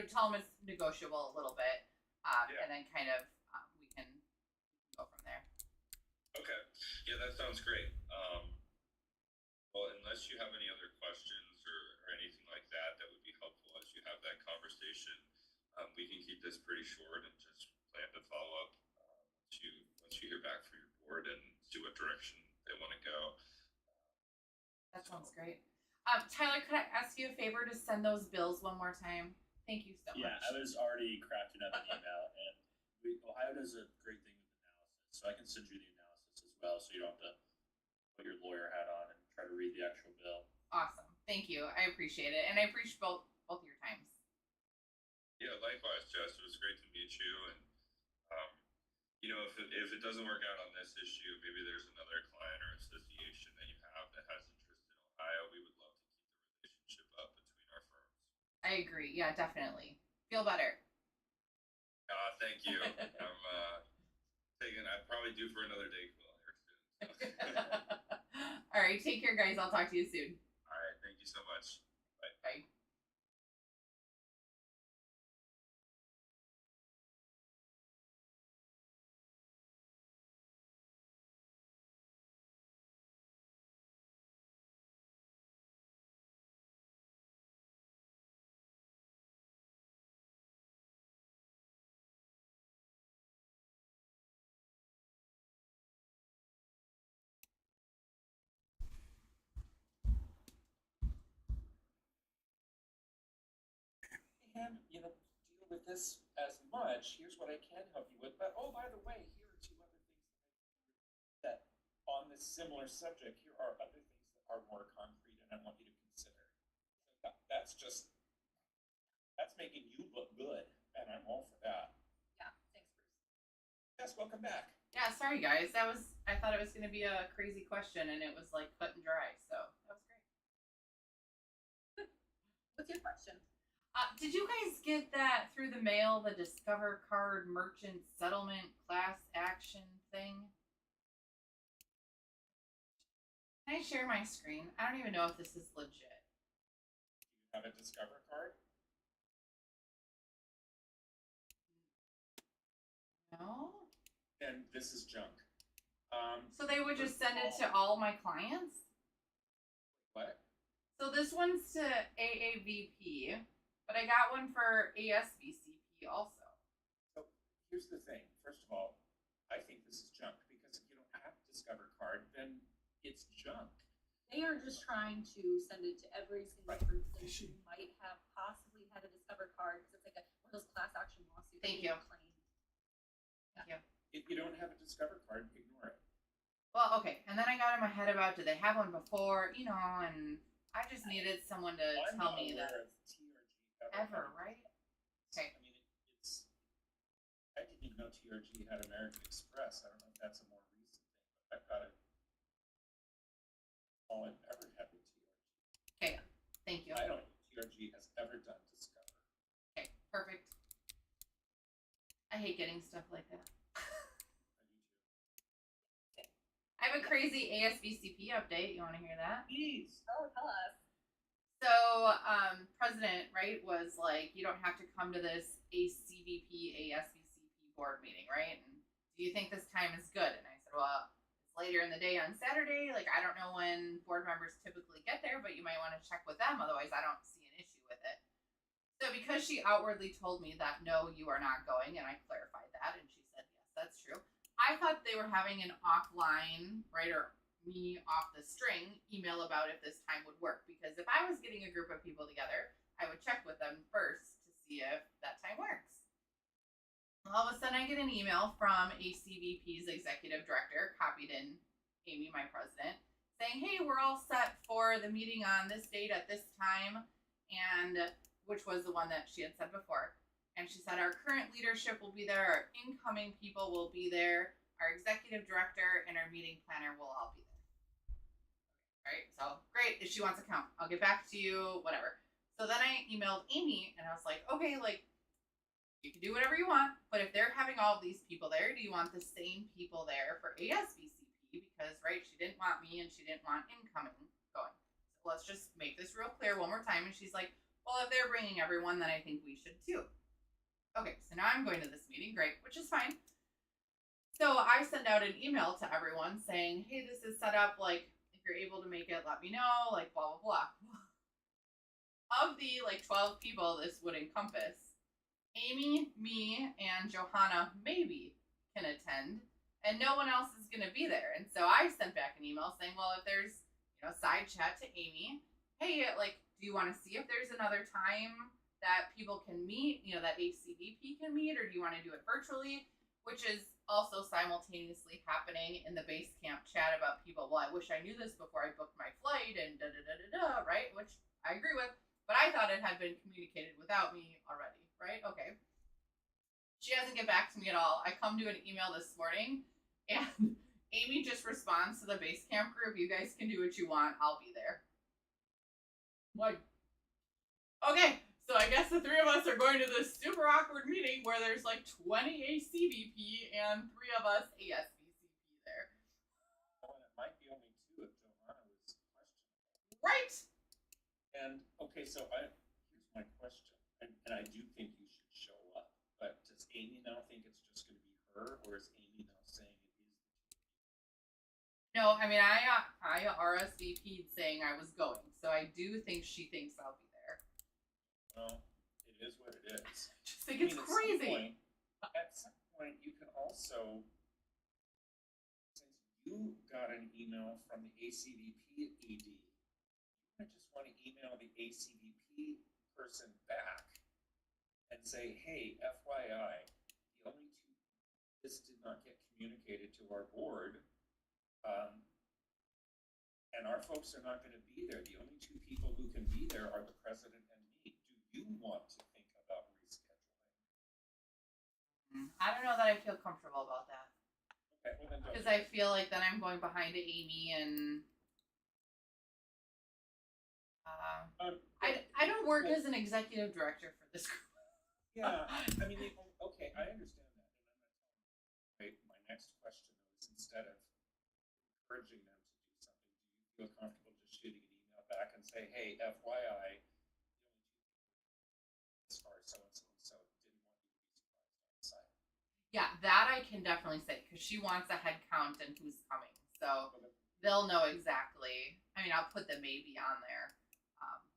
tell them it's negotiable a little bit. And then kind of we can go from there. Okay. Yeah, that sounds great. Well, unless you have any other questions or anything like that would be helpful as you have that conversation, we can keep this pretty short and just plan to follow up once you hear back from your board and see what direction they want to go. That sounds great. Tyler, could I ask you a favor to send those bills one more time? Thank you so much. Yeah, I was already crafting up an email, and Ohio does a great thing with analysis, so I can send you the analysis as well, so you don't have to put your lawyer hat on and try to read the actual bill. Awesome. Thank you. I appreciate it, and I appreciate both your times. Yeah, likewise, Jess. It was great to meet you, and if it doesn't work out on this issue, maybe there's another client or association that you have that has interest in Ohio. We would love to keep the relationship up between our firms. I agree. Yeah, definitely. Feel better. Thank you. I'm probably due for another day here soon. So. All right, take care, guys. I'll talk to you soon. All right, thank you so much. Bye. Bye. And deal with this as much. Here's what I can help you with. But oh, by the way, here are two other things that on this similar subject. Here are other things that are more concrete, and I want you to consider. So that's making you look good, and I'm all for that. Yeah, thanks, Bruce. Yes, welcome back. Yeah, sorry guys. I thought it was going to be a crazy question, and it was like cut and dry. So that was great. What's your question? Did you guys get that through the mail, the Discover Card Merchant Settlement Class Action thing? Can I share my screen? I don't even know if this is legit. Do you have a Discover card? No? Then this is junk. So they would just send it to all my clients? What? So So this one's to AAVP, but I got one for ASVCP also. So here's the thing. First of all, I think this is junk because if you don't have a Discover card, then it's junk. They are just trying to send it to every single Right. person who might have possibly had a Discover card, because it's like one of those class action lawsuits. Thank you. Claim. Thank you. If you don't have a Discover card, ignore it. Well, okay, and then I got in my head about did they have one before, you know, and I just needed someone to I'm tell not me aware that of TRG ever, right? Okay. I mean, it's. I didn't even know TRG had American Express. I don't know if that's a more recent thing, but I've got it. All I've ever had with TRG. Okay, thank you. I don't think TRG has ever done Discover. Okay, perfect. I hate getting stuff like that. I have a crazy ASVCP update. You want to hear that? Please. Oh, tell us. So, president, right, was like, you don't have to come to this ACVP, ASVCP board meeting, right? And do you think this time is good? And I said, well, it's later in the day on Saturday. Like, I don't know when board members typically get there, but you might want to check with them. Otherwise, I don't see an issue with it. So, because she outwardly told me that, no, you are not going, and I clarified that, and she said, yes, that's true. I thought they were having an offline, right, or me off the string email about if this time would work. Because if I was getting a group of people together, I would check with them first to see if that time works. All of a sudden, I get an email from ACVP's executive director, copied in Amy, my president, saying, hey, we're all set for the meeting on this date at this time, and which was the one that she had said before. And she said, our current leadership will be there, our incoming people will be there, our executive director and our meeting planner will all be there. Right? So, great. If she wants to come, I'll get back to you, whatever. So then I emailed Amy and I was like, okay, like, you can do whatever you want, but if they're having all of these people there, do you want the same people there for ASVCP? Because, right, she didn't want me and she didn't want incoming going. So let's just make this real clear one more time. And she's like, well, if they're bringing everyone, then I think we should too. Okay, so now I'm going to this meeting, great, which is fine. So I send out an email to everyone saying, hey, this is set up, like, if you're able to make it, let me know, like, blah, blah, blah. Of the, like, 12 people this would encompass, Amy, me, and Johanna maybe can attend, and no one else is going to be there. And so I sent back an email saying, well, if there's, you know, side chat to Amy, hey, like, do you want to see if there's another time that people can meet, you know, that ACVP can meet, or do you want to do it virtually? Which is also simultaneously happening in the base camp chat about people, well, I wish I knew this before I booked my flight and da-da-da-da-da, right? Which I agree with, but I thought it had been communicated without me already, right? Okay. She doesn't get back to me at all. I come to an email this morning, and Amy just responds to the base camp group, you guys can do what you want, I'll be there. Like, okay. So I guess the three of us are going to this super awkward meeting where there's like 20 ACVP and 3 of us ASVCP there. Well, it might be only 2 if Johanna was questionable. Right. And okay, so here's my question, and I do think you should show up. But does Amy now think it's just going to be her, or is Amy now saying it is the 2 people? No, I mean I RSVP'd saying I was going, so I do think she thinks I'll be there. Well, it is what it is. I just think it's crazy. At some point, you can also, since you got an email from the ACVP ED, you might just want to email the ACVP person back and say, hey, FYI, the only 2, this did not get communicated to our board, and our folks are not going to be there. The only 2 people who can be there are the president and me. Do you want to think about rescheduling? I don't know that I feel comfortable about that. Okay, well then don't. Because I feel like then I'm going behind Amy and I don't work as an executive director for this group. Yeah, I mean, okay, I understand that, and I'm not telling you. Right, my next question is, instead of encouraging them to do something, do you feel comfortable just shooting an email back and say, hey, FYI, as far as so and so and so, didn't want you to be surprised on the site. Yeah, that I can definitely say because she wants a head count and who's coming, so they'll know exactly. I mean, I'll put the maybe on there,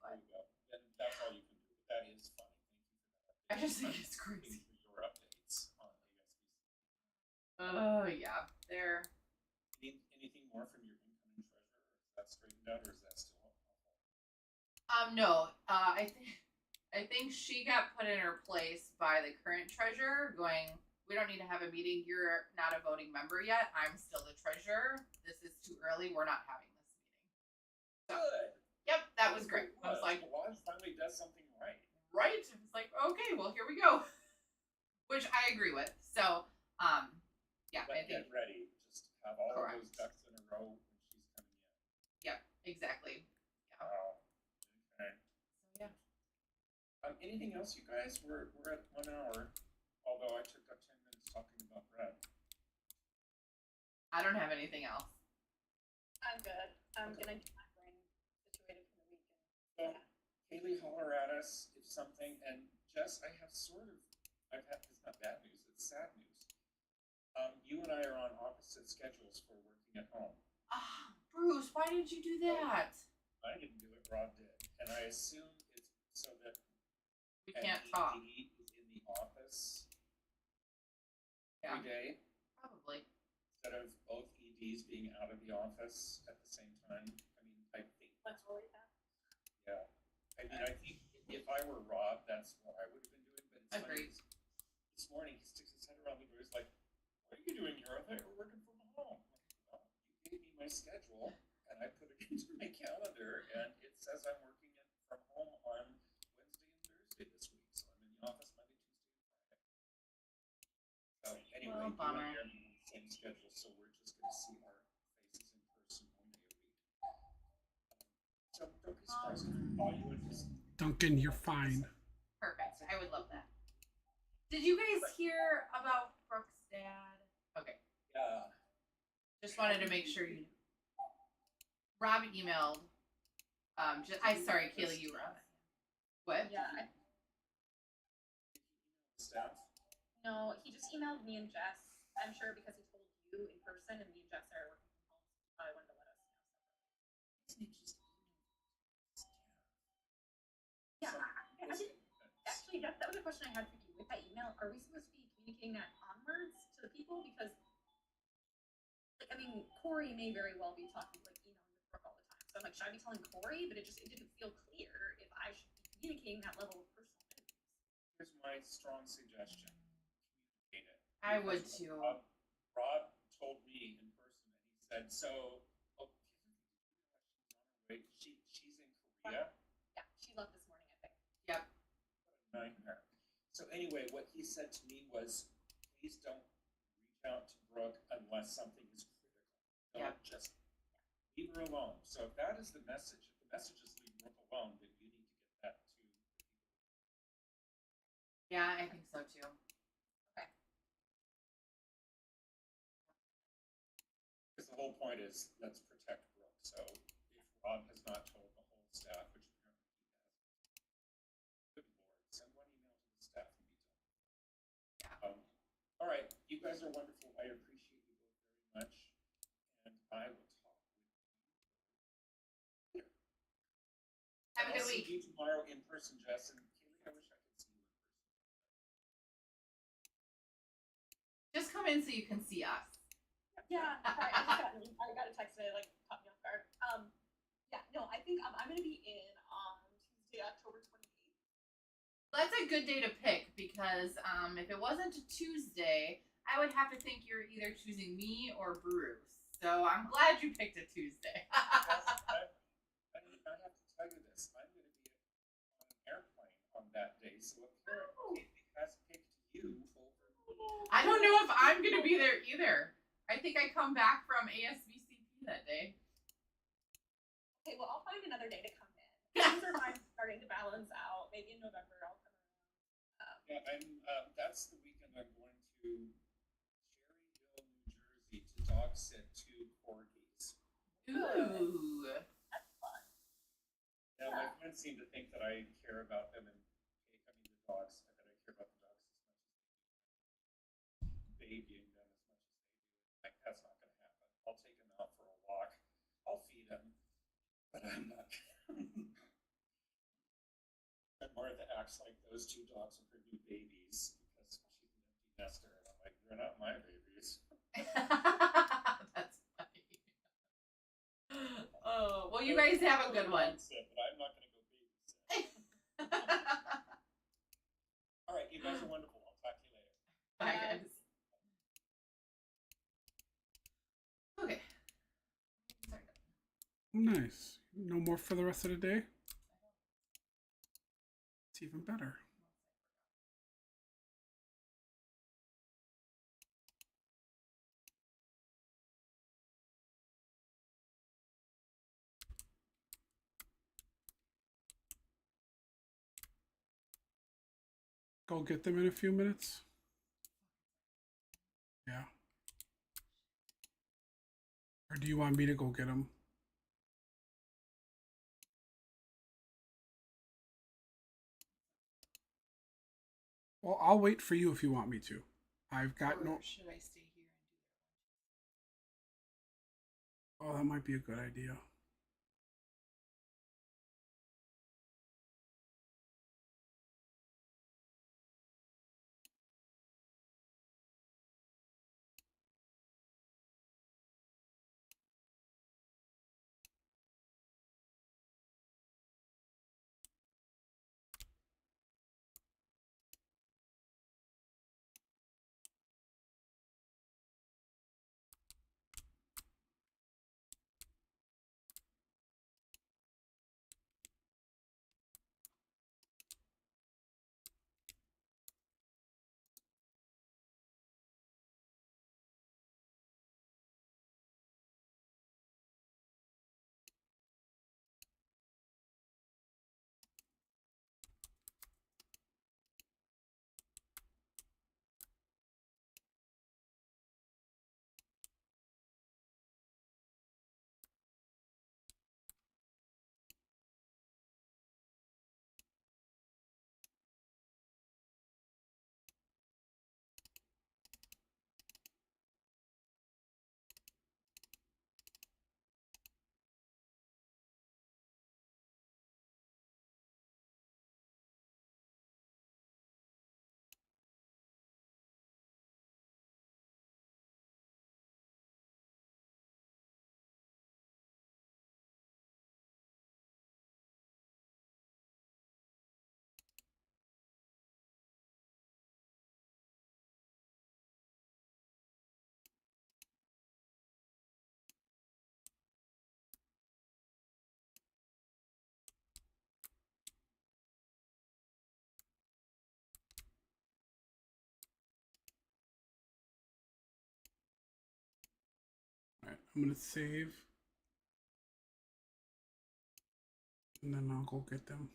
There you go. And that's all you can do. But that is funny. I Thank you just for that. think it's crazy. Thank you for your updates on ASBC. Oh yeah, they're. Anything more from your incoming treasurer? Is that straightened out, or is that still? No. I think she got put in her place by the current treasurer, going, "We don't need to have a meeting. You're not a voting member yet. I'm still the treasurer. This is too early. We're not having this meeting." So, Good. yep, that was great. I was like, well, finally does something right. right? It was like, okay, well, here we go. Which I agree with. So, yeah, I But think. get ready. Just have all Correct. of those ducks in a row when she's coming in. Yep, exactly. Yeah. Okay. So yeah. Anything else, you guys? We're at 1 hour. Although I took up 10 minutes talking about bread. I don't have anything else. I'm good. I'm Okay. gonna get my brain situated for the weekend. So, Haley, holler at us if something. And Jess, I have it's not bad news, it's sad news. You and I are on opposite schedules for working at home. Ah, Bruce, why did you do that? I didn't do it, Rob did. And I assume it's so that We an can't talk. ED is in the office Yeah, every day probably. instead of both EDs being out of the office at the same time. I mean, I think, Let's roll it out. yeah. I mean, I think if I were Rob, that's what I would have been doing. But it's funny, Agreed. this morning he sticks his head around the door. He's like, "What are you doing here? I thought you were working from home." Well, you gave me my schedule, and I put it into my calendar, and it says I'm working from home on Wednesday and Thursday this week. So I'm in the office Monday, Tuesday, and Friday. So anyway, Well, you and bummer. I are on the same schedule, so we're just going to see our faces in person one day a week. So don't be surprised if all you would just. Duncan, you're fine. Perfect. I would love that. Did you guys hear about Brooke's dad? Okay. Yeah. Just wanted to make sure you knew. Rob emailed. Sorry, Kaylee, you were on it. What? Yeah. Staff. No, he just emailed me and Jess. I'm sure because he told you in person, and me and Jess are working from home. So he probably wanted to let us know separately. Yeah, I didn't actually. That was a question I had for you with that email. Are we supposed to be communicating that onwards to the people? Because, like, I mean, Corey may very well be talking, like, emailing with Brooke all the time. So I'm like, should I be telling Corey? But it didn't feel clear if I should be communicating that level of personal news. Here's my strong suggestion. Communicate it. I would Because too. Rob told me in person, and he said, "So, wait, she's in Korea." Yeah, she left this morning, I think. Yep. Nightmare. So anyway, what he said to me was, "Please don't reach out to Brooke unless something is critical. Don't just leave her alone." So if that is the message, if the message is leave Brooke alone, then you need to get that to people. Yeah, I think so too. Okay. Because the whole point is let's protect Brooke. So if Rob has not told the whole staff, which apparently he has, good lord, send one email to the staff and be done. Yeah. All right, you guys are wonderful. I appreciate you both very much, and I will talk with you later. Have a I'll good see week. you tomorrow in person, Jess, and Kaylee, I wish I could see you in person. Just come in so you can see us. Yeah, sorry, I got a text today, like, caught me off guard. Yeah, no, I think I'm gonna be in on Tuesday, October 28th. That's a good day to pick because if it wasn't a Tuesday, I would have to think you're either choosing me or Bruce. So I'm glad you picked a Tuesday. Yes, I have to tell you this. I'm going to be on an airplane on that day, so apparently Kaylee has picked you over. I don't know if I'm going to be there either. I think I come back from ASBCP that day. Okay, well, I'll find another day to come in. Things are fine, starting to balance out. Maybe in November I'll come around. Yeah, that's the weekend I'm going to Cherryville, New Jersey to dog sit 2 corgis. Ooh. That's fun. Now, my friends seem to think that I care about them, and the dogs, that I care about the dogs as much as babying them as much as they do. Like, that's not going to happen. I'll take them out for a walk. I'll feed them, but I'm not. acts like those two dogs are her new babies because she's an empty nester, and I'm like, they're not my babies. That's funny. Oh, well, you guys have a good one. But I'm not going to go babysit. All right, you guys are wonderful. I'll talk to you later. Bye, guys. Okay. Sorry. Nice. No more for the rest of the day? It's even better. Go get them in a few minutes? Yeah. Or do you want me to go get them? Well, I'll wait for you if you want me to. I've got no. Should I stay here and do Oh, that might be a good idea. Alright, I'm gonna save. And then I'll go get them.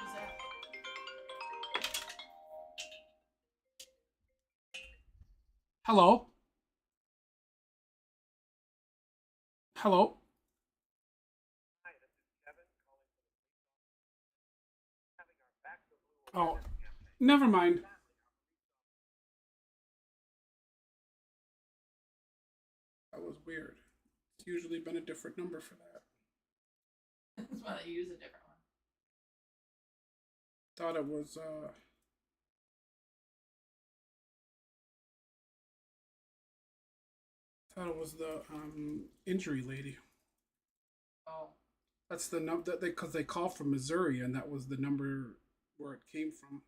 Who's that? Hello? Hello? Oh, never mind. That was weird. It's usually been a different number for that. That's why they use a different one. thought it was the injury lady. Oh, That's the number that because they called from Missouri, and that was the number where it came from.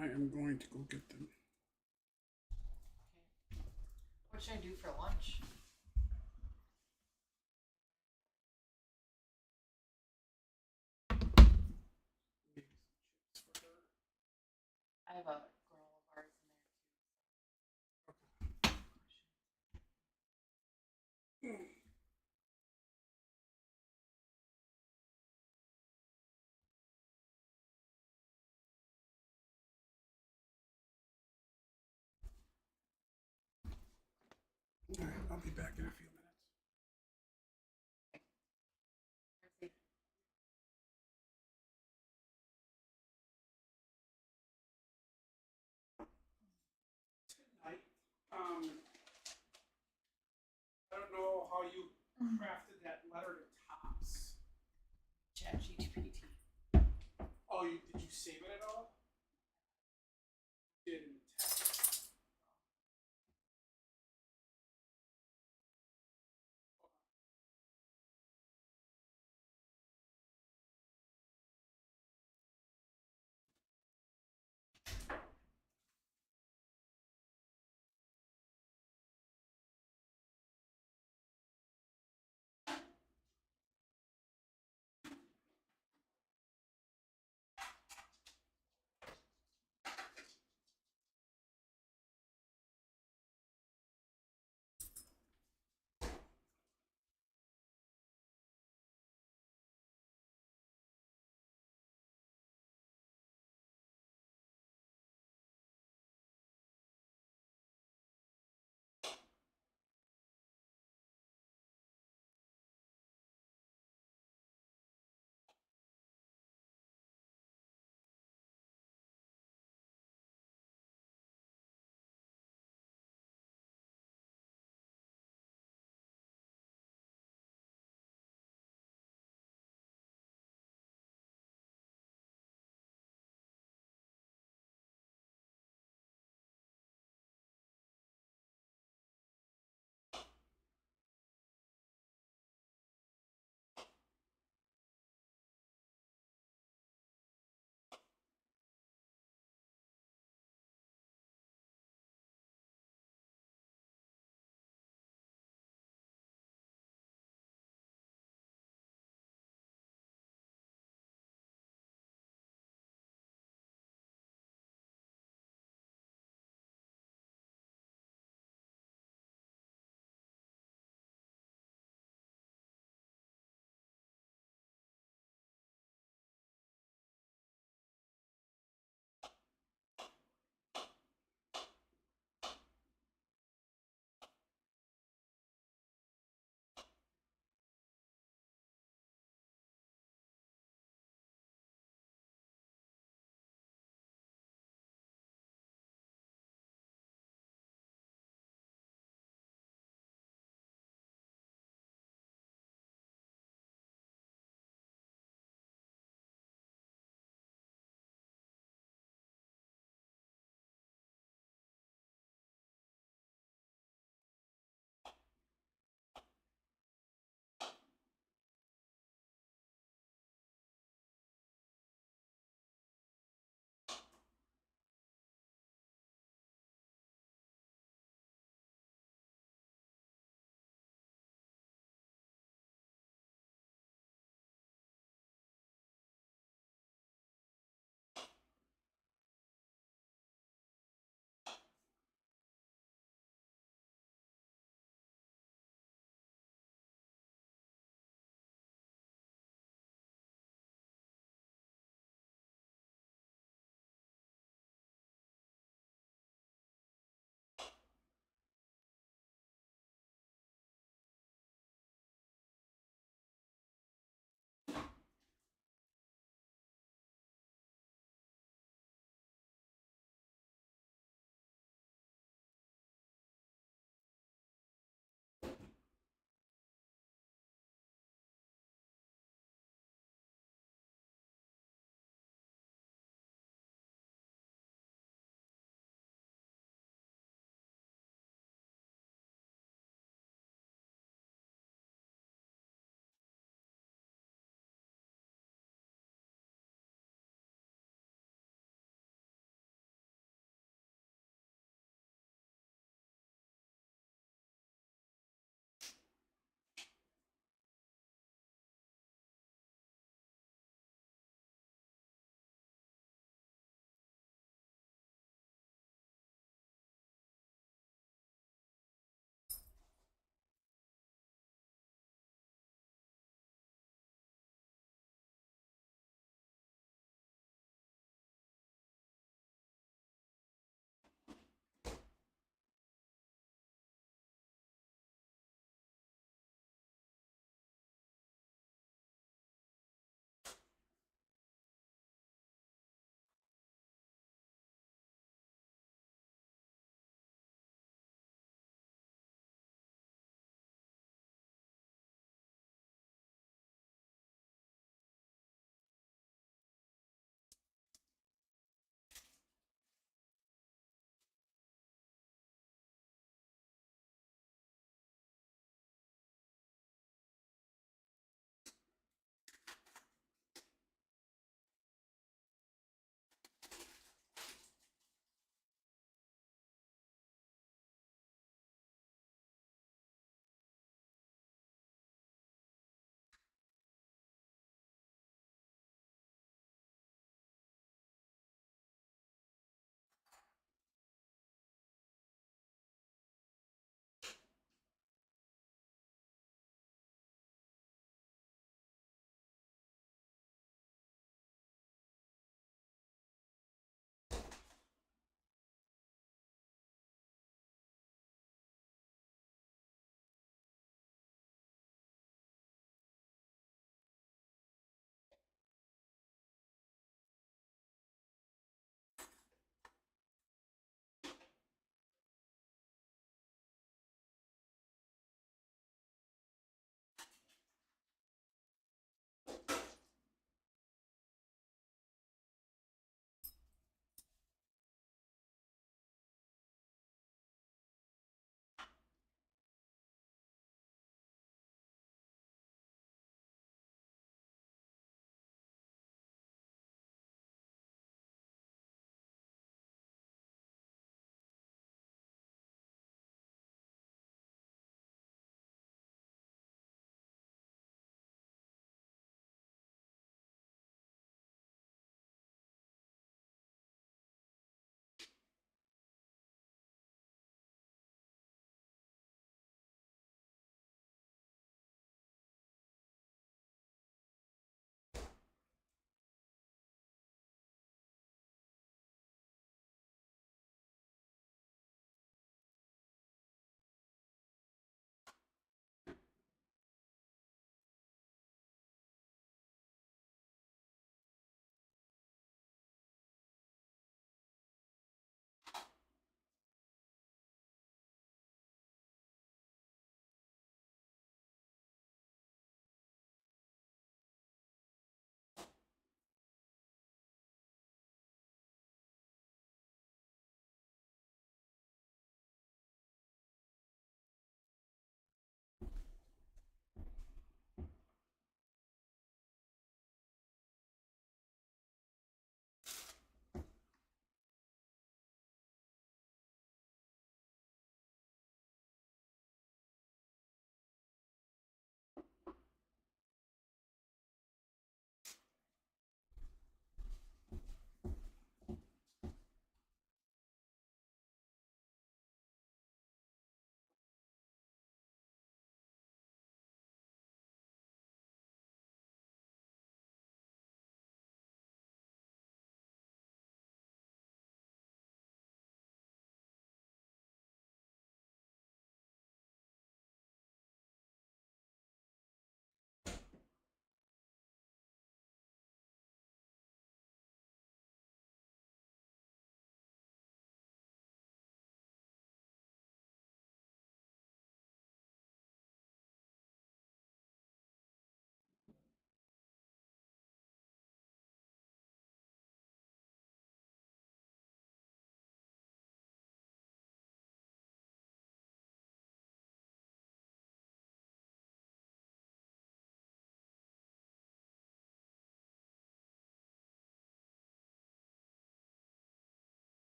I am going to go get them. okay. What should I do for lunch? Maybe some chips for her. I have a granola bars in there too. All right, I'll be back in a few minutes. Let's see. Tonight, I don't know how you crafted that letter to Tops. ChatGPT. Oh, did you save it at all? Didn't.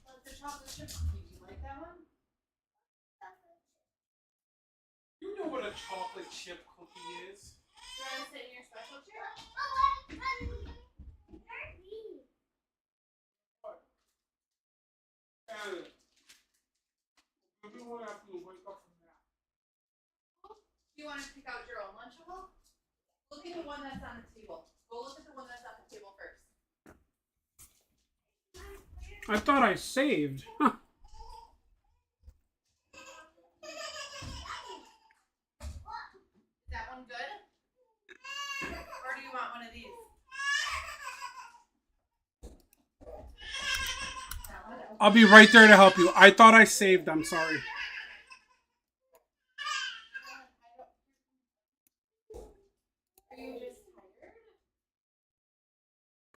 That's the chocolate chip cookie. Do you like that one? You know what a chocolate chip cookie is. Do you want to sit in your special chair? Everyone after you wake up from that. Do you want to pick out your own Lunchable? Look at the one that's on the table. Go look at the one that's on the table first. I thought I saved. Huh. Is that one good? Or do you want one of these? I'll be right there to help you. I thought I saved. I'm sorry.